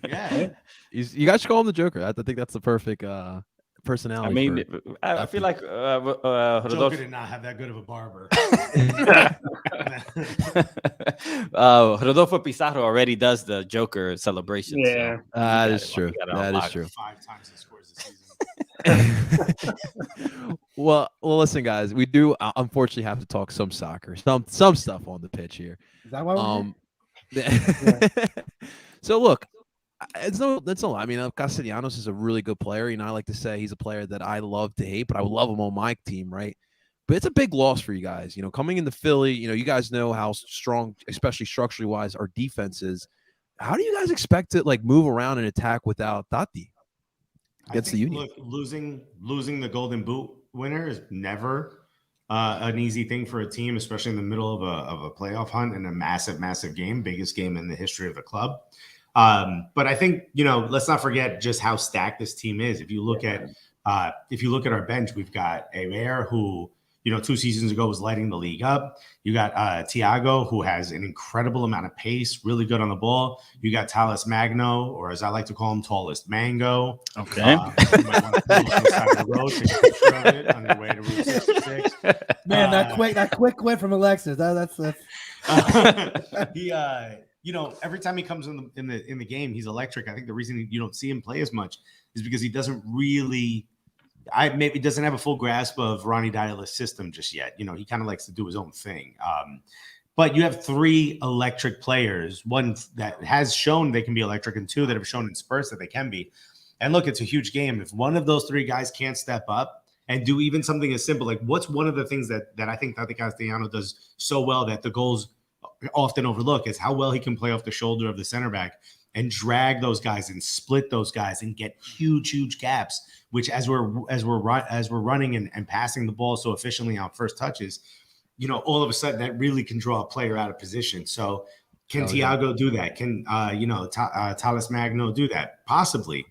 Yeah. You guys should call him the Joker. I think that's the perfect personality. I mean, I feel like Joker did not have that good of a barber. Rodolfo Pizarro already does the Joker celebration. Yeah, so that is true. That is true. 5 times he scores this season. Well, listen, guys. We do unfortunately have to talk some soccer, some stuff on the pitch here. Is that why So look, that's no lie. I mean, Castellanos is a really good player. I like to say he's a player that I love to hate, but I would love him on my team, right? But it's a big loss for you guys. Coming into Philly, you guys know how strong, especially structurally wise, our defense is. How do you guys expect to like move around and attack without Dottie against the Union? Look, losing the Golden Boot winner is never an easy thing for a team, especially in the middle of a playoff hunt and a massive game, biggest game in the history of the club. But I think, let's not forget just how stacked this team is. If you look at our bench, we've got Aver, who, 2 seasons ago was lighting the league up. You got Thiago, who has an incredible amount of pace, really good on the ball. You got Talis Magno, or as I like to call him, Tallest Mango. Okay. You might want to pull up the side of the road, take a picture of it on your way to Route 66. Man, that quick win from Alexis. That's He every time he comes in the game, he's electric. I think the reason you don't see him play as much is because he doesn't really maybe doesn't have a full grasp of Ronnie Dyla's system just yet. He kind of likes to do his own thing. But you have 3 electric players, one that has shown they can be electric and 2 that have shown in spurts that they can be. And look, it's a huge game. If one of those 3 guys can't step up and do even something as simple, like what's one of the things that I think Dottie Castellanos does so well that the goals often overlook is how well he can play off the shoulder of the center back and drag those guys and split those guys and get huge gaps, which as we're running and passing the ball so efficiently on first touches, all of a sudden that really can draw a player out of position. So can Thiago do that? Can Talis Magno do that? Possibly.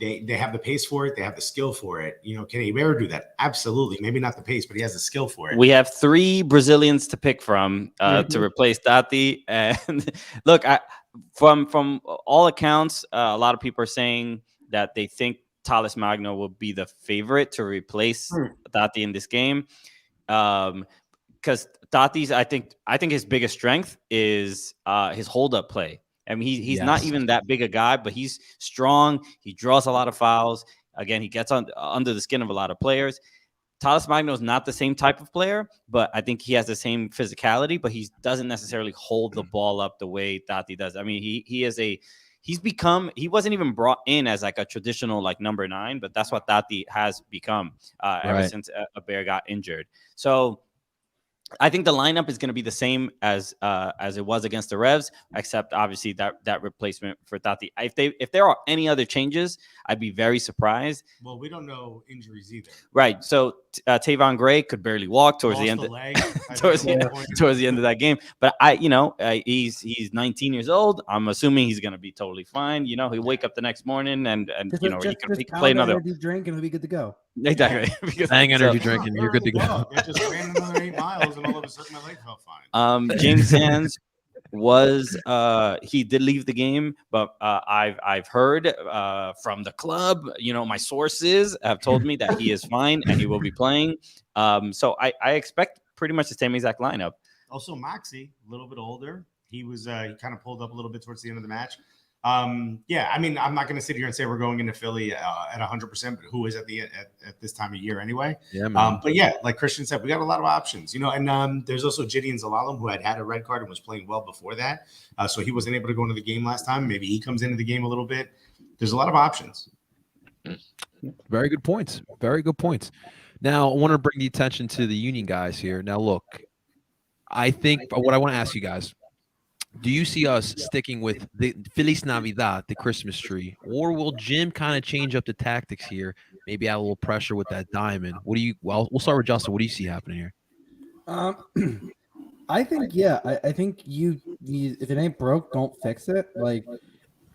They have the pace for it. They have the skill for it. Can Aver do that? Absolutely. Maybe not the pace, but he has the skill for it. We have 3 Brazilians to pick from to replace Dottie. And look, from all accounts, a lot of people are saying that they think Talis Magno will be the favorite to replace Dottie in this game. Because Dottie's, I think his biggest strength is his hold-up play. I mean, he's not even that big a guy, but he's strong. He draws a lot of fouls. Again, he gets under the skin of a lot of players. Talis Magno is not the same type of player, but I think he has the same physicality, but he doesn't necessarily hold the ball up the way Dottie does. I mean, he he wasn't even brought in as like a traditional like number 9, but that's what Tati has become ever since a Bear got injured. So I think the lineup is going to be the same as it was against the Revs, except obviously that replacement for Tati. If there are any other changes, I'd be very surprised. Well, we don't know injuries either. Right. So Tavon Gray could barely walk towards the end. Towards the end of that game. But he's 19 years old. I'm assuming he's going to be totally fine. He'll wake up the next morning and he can play another energy drink and he'll be good to go. Exactly. Because energy drink and you're good to go. I just ran another 8 miles and all of a sudden my leg felt fine. James Sands he did leave the game, but I've heard from the club, my sources have told me that he is fine and he will be playing. So I expect pretty much the same exact lineup. Also, Moxie, a little bit older. He was he kind of pulled up a little bit towards the end of the match. Yeah, I mean, I'm not going to sit here and say we're going into Philly at 100%, but who is at this time of year anyway? Yeah, man. But yeah, like Christian said, we got a lot of options, and there's also Gideon Zalalem, who had a red card and was playing well before that. So he wasn't able to go into the game last time. Maybe he comes into the game a little bit. There's a lot of options. Very good points. Very good points. Now, I want to bring the attention to the Union guys here. Now, look, I think what I want to ask you guys, do you see us sticking with the Feliz Navidad, the Christmas tree, or will Jim kind of change up the tactics here? Maybe add a little pressure with that diamond. Well, we'll start with Justin. What do you see happening here? I think, I think you if it ain't broke, don't fix it. Like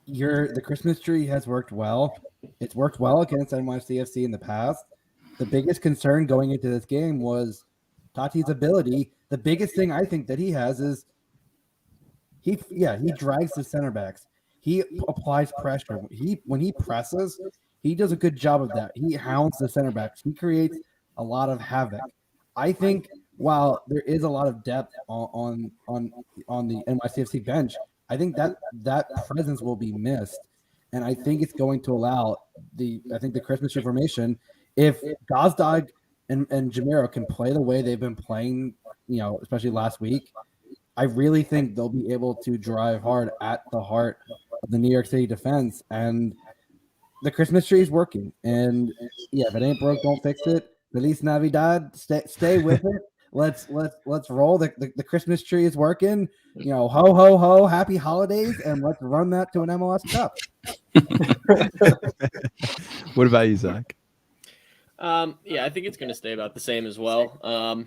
the Christmas tree has worked well. It's worked well against NYCFC in the past. The biggest concern going into this game was Tati's ability. The biggest thing I think that he has is he drags the center backs. He applies pressure. When he presses, he does a good job of that. He hounds the center backs. He creates a lot of havoc. I think while there is a lot of depth on the NYCFC bench, I think that presence will be missed, and I think it's going to allow the Christmas tree formation, if Gazdag and Jamiro can play the way they've been playing, especially last week. I really think they'll be able to drive hard at the heart of the New York City defense, and the Christmas tree is working. And if it ain't broke, don't fix it. Feliz Navidad, stay with it. Let's roll. The Christmas tree is working. Ho ho ho, happy holidays, and let's run that to an MLS Cup. What about you, Zach? I think it's going to stay about the same as well.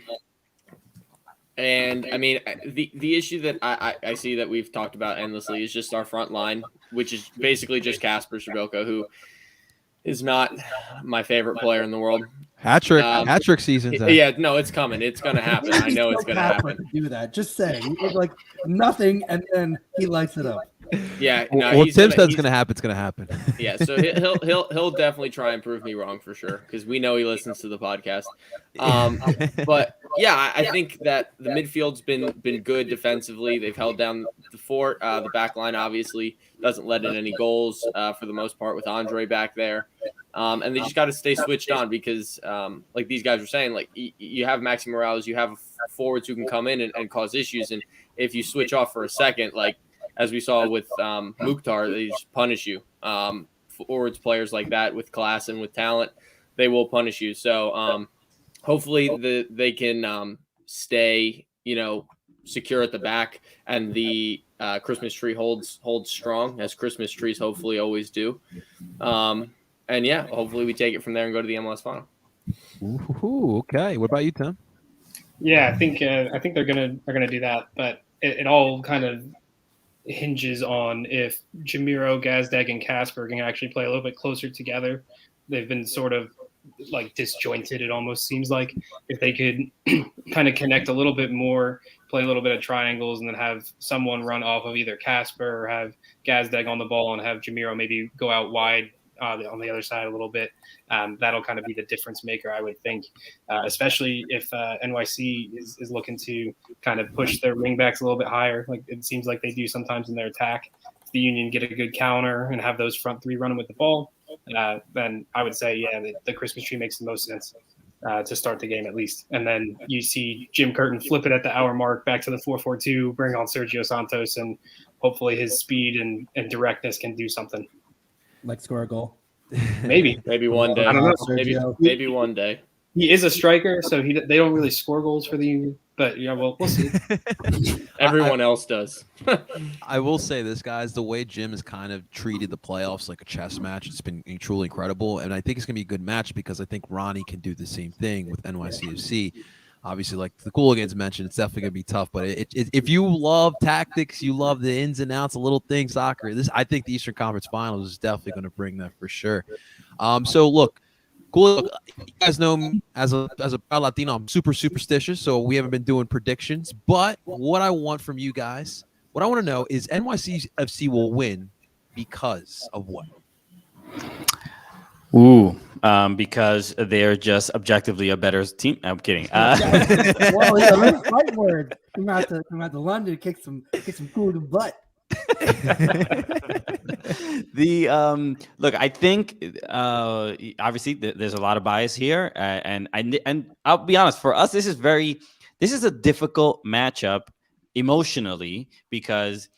And I mean, the issue that I see that we've talked about endlessly is just our front line, which is basically just Kasper Strzelka, who is not my favorite player in the world. Hat trick season. Yeah, no, it's coming. It's going to happen. I know it's going to happen. Do that. Just say he did like nothing, and then he lights it up. Yeah. No, Tim says it's going to happen. It's going to happen. Yeah. So he'll definitely try and prove me wrong for sure, because we know he listens to the podcast. But yeah, I think that the midfield's been good defensively. They've held down the fort. The back line obviously doesn't let in any goals for the most part with Andre back there. And they just got to stay switched on because, like these guys were saying, like you have Maxi Morales, you have forwards who can come in and cause issues. And if you switch off for a second, like as we saw with Mukhtar, they just punish you. Forwards players like that with class and with talent, they will punish you. So hopefully they can stay, secure at the back, and the Christmas tree holds strong, as Christmas trees hopefully always do. And yeah, hopefully we take it from there and go to the MLS final. Ooh, okay. What about you, Tim? Yeah, I think they're gonna do that, but it all kind of hinges on if Jamiro, Gazdag, and Kasper can actually play a little bit closer together. They've been sort of like disjointed, it almost seems like. If they could kind of connect a little bit more, play a little bit of triangles, and then have someone run off of either Kasper or have Gazdag on the ball and have Jamiro maybe go out wide on the other side a little bit, that'll kind of be the difference maker, I would think, especially if NYC is looking to kind of push their wingbacks a little bit higher, like it seems like they do sometimes in their attack. If the Union get a good counter and have those front three running with the ball, then I would say, the Christmas tree makes the most sense. to start the game at least. And then you see Jim Curtin flip it at the hour mark back to the 4-4-2, bring on Sergio Santos, and hopefully his speed and directness can do something. Like score a goal. Maybe one day. I don't know. Maybe one day. He is a striker, so they don't really score goals for the Union. But yeah, we'll see. Everyone else does. I will say this, guys, the way Jim has kind of treated the playoffs like a chess match, it's been truly incredible. And I think it's going to be a good match because I think Ronnie can do the same thing with NYCFC. Obviously, like the Cooligans mentioned, it's definitely going to be tough. But if you love tactics, you love the ins and outs, the little things, soccer, I think the Eastern Conference Finals is definitely going to bring that for sure. So, look. Cool. You guys know me as a proud Latino. I'm super superstitious, so we haven't been doing predictions. But what I want from you guys, what I want to know is NYCFC will win because of what? Ooh, because they're just objectively a better team. I'm kidding. Well, yeah, fight words. Come out to London, kick some cool to butt. Look, I think obviously there's a lot of bias here, and I'll be honest, for us this is a difficult matchup emotionally because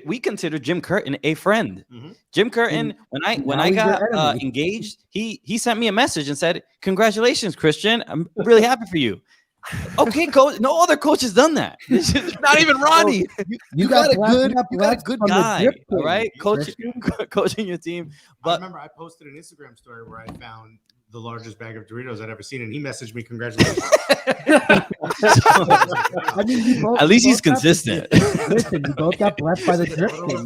we consider Jim Curtin a friend. Mm-hmm. Jim Curtin, when I got engaged, he sent me a message and said, "Congratulations, Christian! I'm really happy for you." Okay, coach. No other coach has done that. Not even Ronnie. You got a good guy, all right? Coaching your team. But I remember I posted an Instagram story where I found the largest bag of Doritos I'd ever seen, and he messaged me, "Congratulations." At least he's consistent. Listen, you both got blessed by the drip team.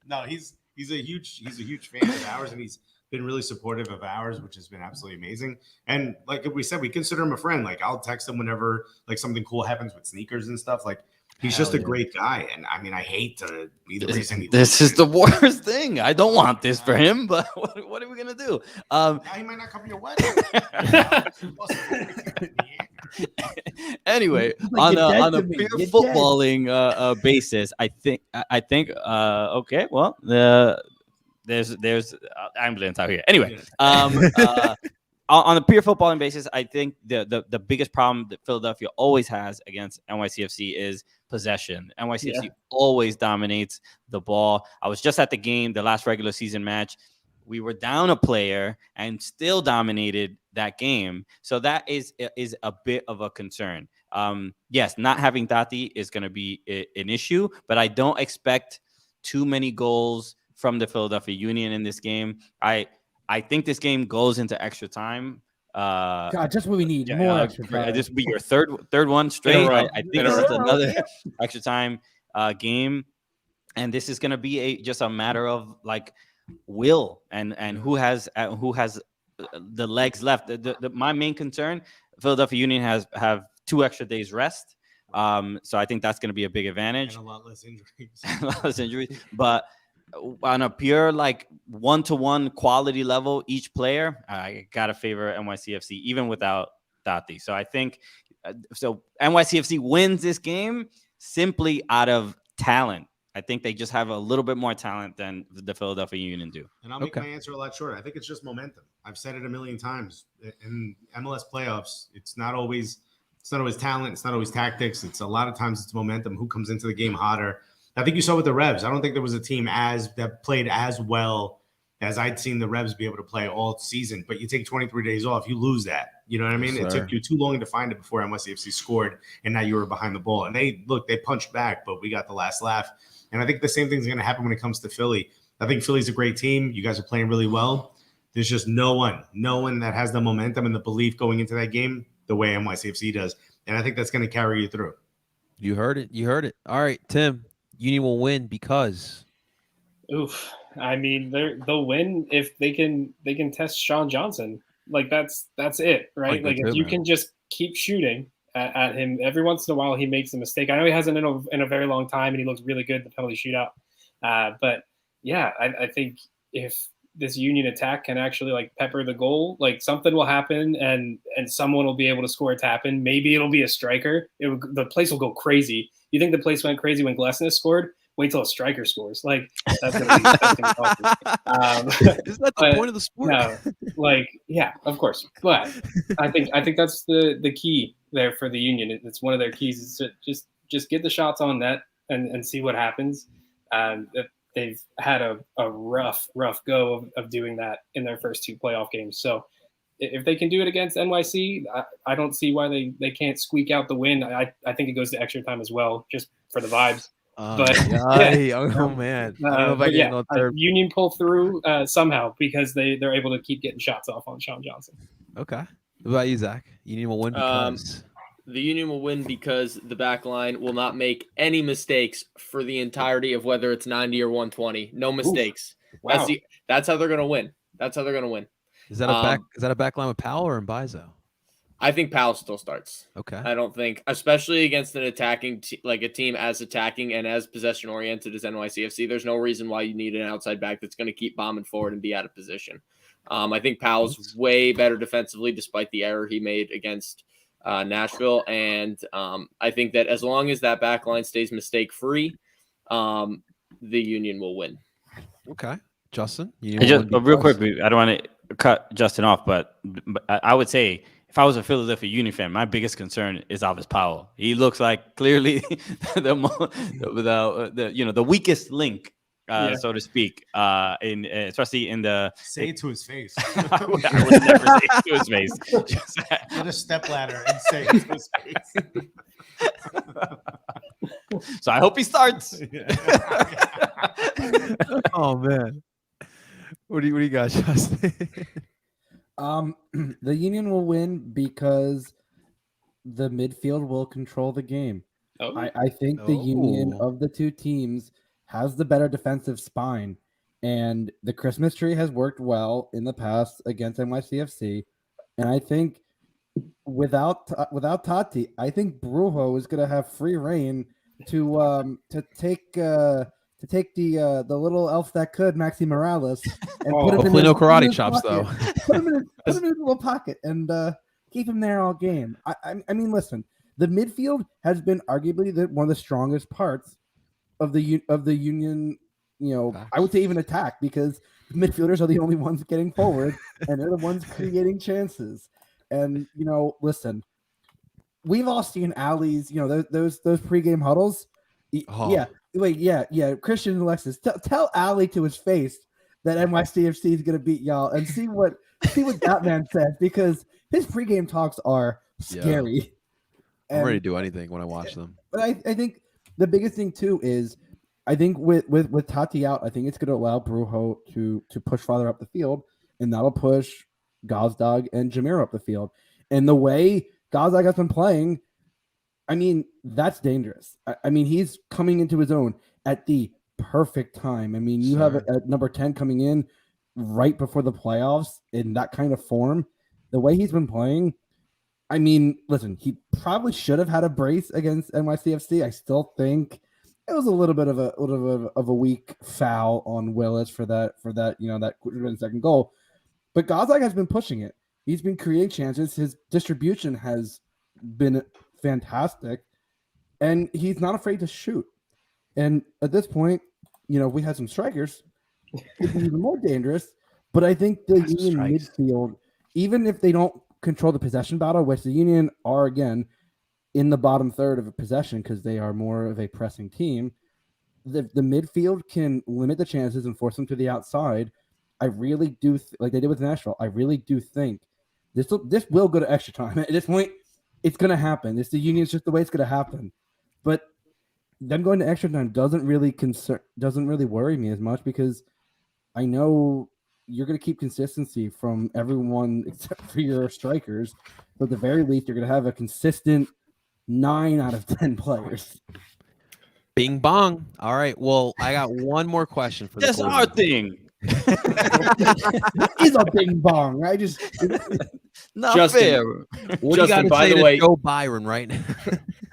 No, he's a huge fan of ours, and he's been really supportive of ours, which has been absolutely amazing. And like we said, we consider him a friend. Like I'll text him whenever like something cool happens with sneakers and stuff. Like he's just a great guy. And I mean, I hate to be the reason. This is the worst thing. I don't want this for him, but what are we gonna do? Now he might not come to your wedding. Anyway, on a pure footballing basis, I think okay, well, there's ambulance out here. Anyway, on a pure footballing basis, I think the biggest problem that Philadelphia always has against NYCFC is possession. NYCFC always dominates the ball. I was just at the game, the last regular season match. We were down a player and still dominated that game. So that is a bit of a concern. Yes, not having Tati is going to be an issue, but I don't expect too many goals from the Philadelphia Union in this game. I think this game goes into extra time. God, just what we need. More extra time. This will be your third one straight. I think this is another extra time game, and this is going to be just a matter of like will and who has the legs left. My main concern: Philadelphia Union have 2 extra days rest. So I think that's going to be a big advantage. And a lot less injuries. But on a pure like one-to-one quality level, each player, I gotta favor NYCFC even without Tati. So I think NYCFC wins this game simply out of talent. I think they just have a little bit more talent than the Philadelphia Union do. And I'll make my answer a lot shorter. I think it's just momentum. I've said it a million times. In MLS playoffs, it's not always talent. It's not always tactics. It's a lot of times it's momentum. Who comes into the game hotter? I think you saw with the Revs. I don't think there was a team that played as well as I'd seen the Revs be able to play all season. But you take 23 days off, you lose that. You know what I mean? Yes, it took you too long to find it before NYCFC scored, and now you were behind the ball. And they punched back, but we got the last laugh. And I think the same thing's going to happen when it comes to Philly. I think Philly's a great team. You guys are playing really well. There's just no one that has the momentum and the belief going into that game the way NYCFC does. And I think that's going to carry you through. You heard it. All right, Tim. Union will win because. Oof. I mean, they'll win if they can test Sean Johnson. Like that's it, right? Like if you can just keep shooting at him every once in a while, he makes a mistake. I know he hasn't in a very long time, and he looks really good in the penalty shootout. But yeah, I think if this Union attack can actually like pepper the goal, like something will happen, and someone will be able to score a tap in. Maybe it'll be a striker. The place will go crazy. You think the place went crazy when Glesnes scored? wait till a striker scores. Like that's gonna be awesome. Isn't that the point of the sport? No, like yeah, of course. But I think that's the key there for the Union. It's one of their keys is to just get the shots on net and see what happens. They've had a rough go of doing that in their first 2 playoff games. So if they can do it against NYC, I don't see why they can't squeak out the win. I think it goes to extra time as well, just for the vibes. But oh man, I don't know if I can on third. Union pull through somehow because they're able to keep getting shots off on Sean Johnson. Okay, what about you, Zach? Union will win because the Union will win because the back line will not make any mistakes for the entirety of whether it's 90 or 120. No mistakes. Wow. That's how they're gonna win. That's how they're gonna win. Is that a back line with Powell or Mbaizo? I think Powell still starts. Okay. I don't think, especially against an attacking like a team as attacking and as possession oriented as NYCFC, there's no reason why you need an outside back that's going to keep bombing forward and be out of position. I think Powell's way better defensively, despite the error he made against Nashville, and I think that as long as that back line stays mistake free, the Union will win. Okay, Justin. Real quick, I don't want to cut Justin off, but I would say, if I was a Philadelphia Union fan, my biggest concern is Alvis Powell. He looks like clearly the weakest link, so to speak, especially in the. Say it to his face. I would never say it to his face. Just, get a stepladder and say it to his face. So I hope he starts. Oh man, what do you got, Justin? The Union will win because the midfield will control the game. Oh. I think the Union of the 2 teams has the better defensive spine, and the Christmas tree has worked well in the past against NYCFC. And I think without Tati, I think Brujo is going to have free reign to take the little elf that could, Maxi Morales, and put him hopefully in no his, karate in his chops pocket. though. Put him in his little pocket and keep him there all game. I mean, listen, the midfield has been arguably one of the strongest parts of the Union. You know, I would say even attack, because the midfielders are the only ones getting forward and they're the ones creating chances. And listen, we've all seen Ali's. Those pregame huddles. Yeah. Wait, yeah. Christian and Alexis, tell Ali to his face that NYCFC is going to beat y'all, and see what that man says, because his pregame talks are scary. Yeah. I'm ready to do anything when I watch them. But I think the biggest thing too is, I think with Tati out, I think it's going to allow Brujo to push farther up the field, and that'll push Gazdag and Jameer up the field. And the way Gazdag has been playing, I mean, that's dangerous. I mean, he's coming into his own at the perfect time. I mean, you have a number 10 coming in right before the playoffs in that kind of form. The way he's been playing, I mean, listen, he probably should have had a brace against NYCFC. I still think it was a little bit of a weak foul on Willis for that that second goal. But Gazdag has been pushing it. He's been creating chances. His distribution has been fantastic, and he's not afraid to shoot. And at this point, we had some strikers. It's even more dangerous. But I think the Union midfield, even if they don't control the possession battle, which the Union are again in the bottom third of a possession because they are more of a pressing team, the midfield can limit the chances and force them to the outside. I really do, like they did with Nashville. I really do think this will go to extra time. At this point, it's going to happen. It's the Union's just the way it's going to happen. But them going to extra time doesn't really worry me as much, because I know you're going to keep consistency from everyone except for your strikers. But at the very least, you're going to have a consistent 9 out of 10 players. Bing bong. All right. Well, I got one more question for that's our thing. He's a bing bong. I just not Justin, fair. What Justin, do you by say the to way, Joe Byron right now?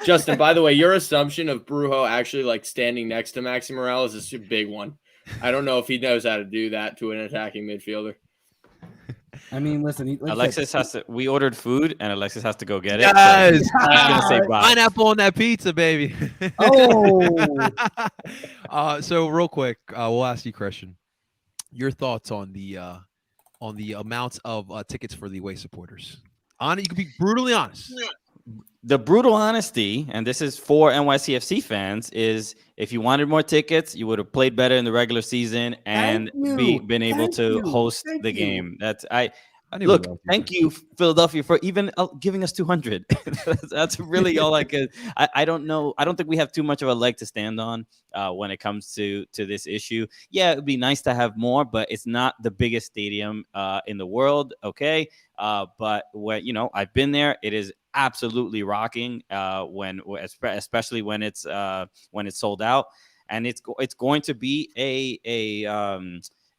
Justin, by the way, your assumption of Brujo actually like standing next to Maxi Morales is a big one. I don't know if he knows how to do that to an attacking midfielder. I mean, listen, like Alexis has to. We ordered food, and Alexis has to go get it. Yes. So I'm gonna say bye. Pineapple on that pizza, baby. Oh. So real quick, we'll ask you, Christian, your thoughts on the amounts of tickets for the away supporters. You can be brutally honest. The brutal honesty, and this is for NYCFC fans, is if you wanted more tickets, you would have played better in the regular season and been able to host the game. That's Look, thank you, Philadelphia, for even giving us 200. That's really all I could. I don't know. I don't think we have too much of a leg to stand on when it comes to this issue. Yeah, it'd be nice to have more, but it's not the biggest stadium in the world. Okay, but I've been there. It is absolutely rocking especially when it's sold out, and it's going to be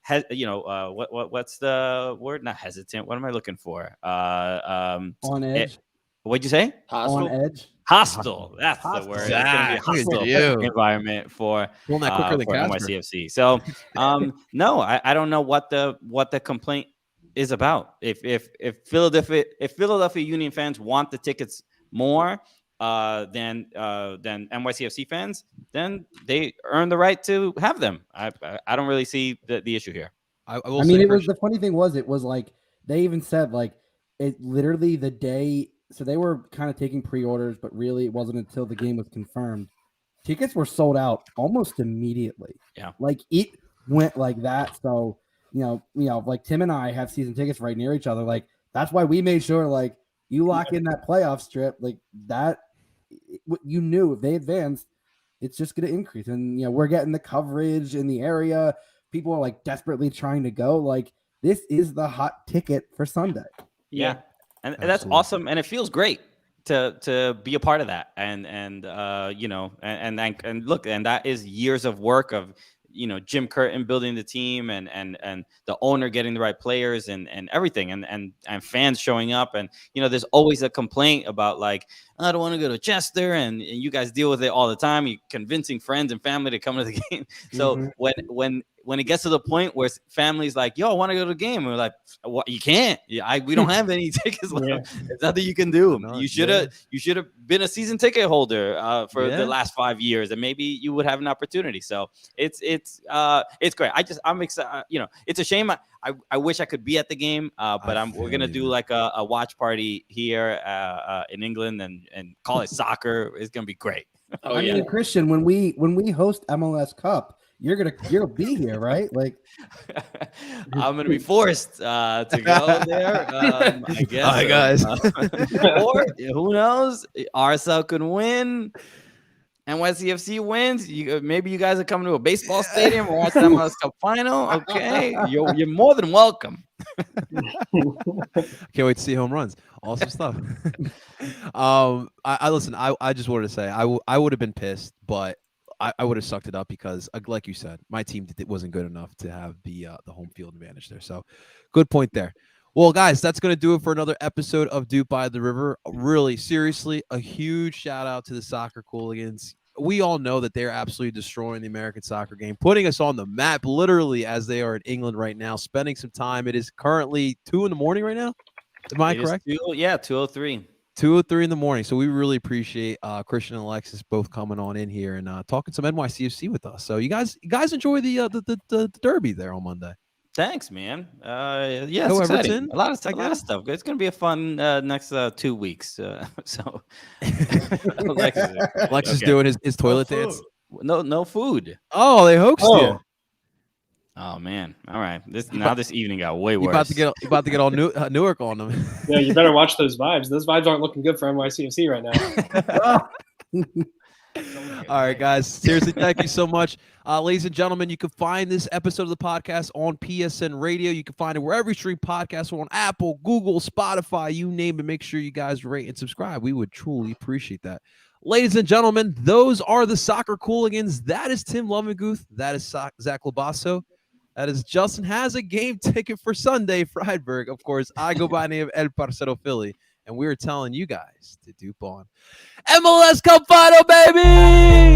what's the word? Not hesitant. What am I looking for? On edge. What'd you say? Hostile. On edge. Hostile. That's the word. It's going to be a hostile environment for NYCFC. So, no, I don't know what the complaint is about. If Philadelphia Union fans want the tickets more than NYCFC fans, then they earn the right to have them. I don't really see the issue here. The funny thing was, it was like they even said like it literally the day. So they were kind of taking pre-orders, but really it wasn't until the game was confirmed. Tickets were sold out almost immediately. Yeah, like it went like that. So like Tim and I have season tickets right near each other. Like that's why we made sure like you lock in that playoff strip like that. You knew if they advanced, it's just going to increase. And, we're getting the coverage in the area. People are like desperately trying to go. Like this is the hot ticket for Sunday. Yeah. And that's awesome. And it feels great to be a part of that. And look, and that is years of work of, Jim Curtin building the team and the owner getting the right players and everything and fans showing up. And, there's always a complaint about like, I don't want to go to Chester and you guys deal with it all the time. You're convincing friends and family to come to the game. So when it gets to the point where families like, yo, I want to go to the game. And we're like, well, you can't. We don't have any tickets left. There's nothing you can do. You should have been a season ticket holder for the last 5 years, and maybe you would have an opportunity. So it's great. I'm excited. It's a shame. I wish I could be at the game, but we're gonna do like a watch party here in England and call it soccer. It's gonna be great. I mean, Christian, when we host MLS Cup, you're gonna be here, right? Like, I'm gonna be forced to go there. I guess. All right, guys. Or who knows? RSL could win. NYCFC wins. Maybe you guys are coming to a baseball stadium or watch the MLS Cup final. Okay, you're more than welcome. Can't wait to see home runs. Awesome stuff. I listen. I just wanted to say I would have been pissed, but I would have sucked it up because, like you said, my team wasn't good enough to have the home field advantage there. So, good point there. Well, guys, that's going to do it for another episode of DOOP by the River. Really, seriously, a huge shout out to the Soccer Cooligans. We all know that they're absolutely destroying the American soccer game, putting us on the map literally as they are in England right now, spending some time. It is currently 2 a.m. right now. Am I correct? 2:03. 2:03 in the morning. So we really appreciate Christian and Alexis both coming on in here and talking some NYCFC with us. So you guys enjoy the derby there on Monday. Thanks, man. It's exciting. A lot of stuff. It's gonna be a fun next 2 weeks. So Alexis doing his toilet dance. No food. Oh, they hoaxed you. Oh man! All right. This evening got way worse. You about to get all Newark on them. Yeah, you better watch those vibes. Those vibes aren't looking good for NYCFC right now. All right, guys. Seriously, thank you so much. Ladies and gentlemen, you can find this episode of the podcast on PSN Radio. You can find it wherever you stream podcasts, on Apple, Google, Spotify, you name it. Make sure you guys rate and subscribe. We would truly appreciate that. Ladies and gentlemen, those are the Soccer Cooligans. That is Tim Lovinguth. That is Zach Labasso. That is Justin has a game ticket for Sunday, Friedberg. Of course, I go by the name of El Parcero Philly, and we're telling you guys to DOOP on. MLS Cup Final, baby!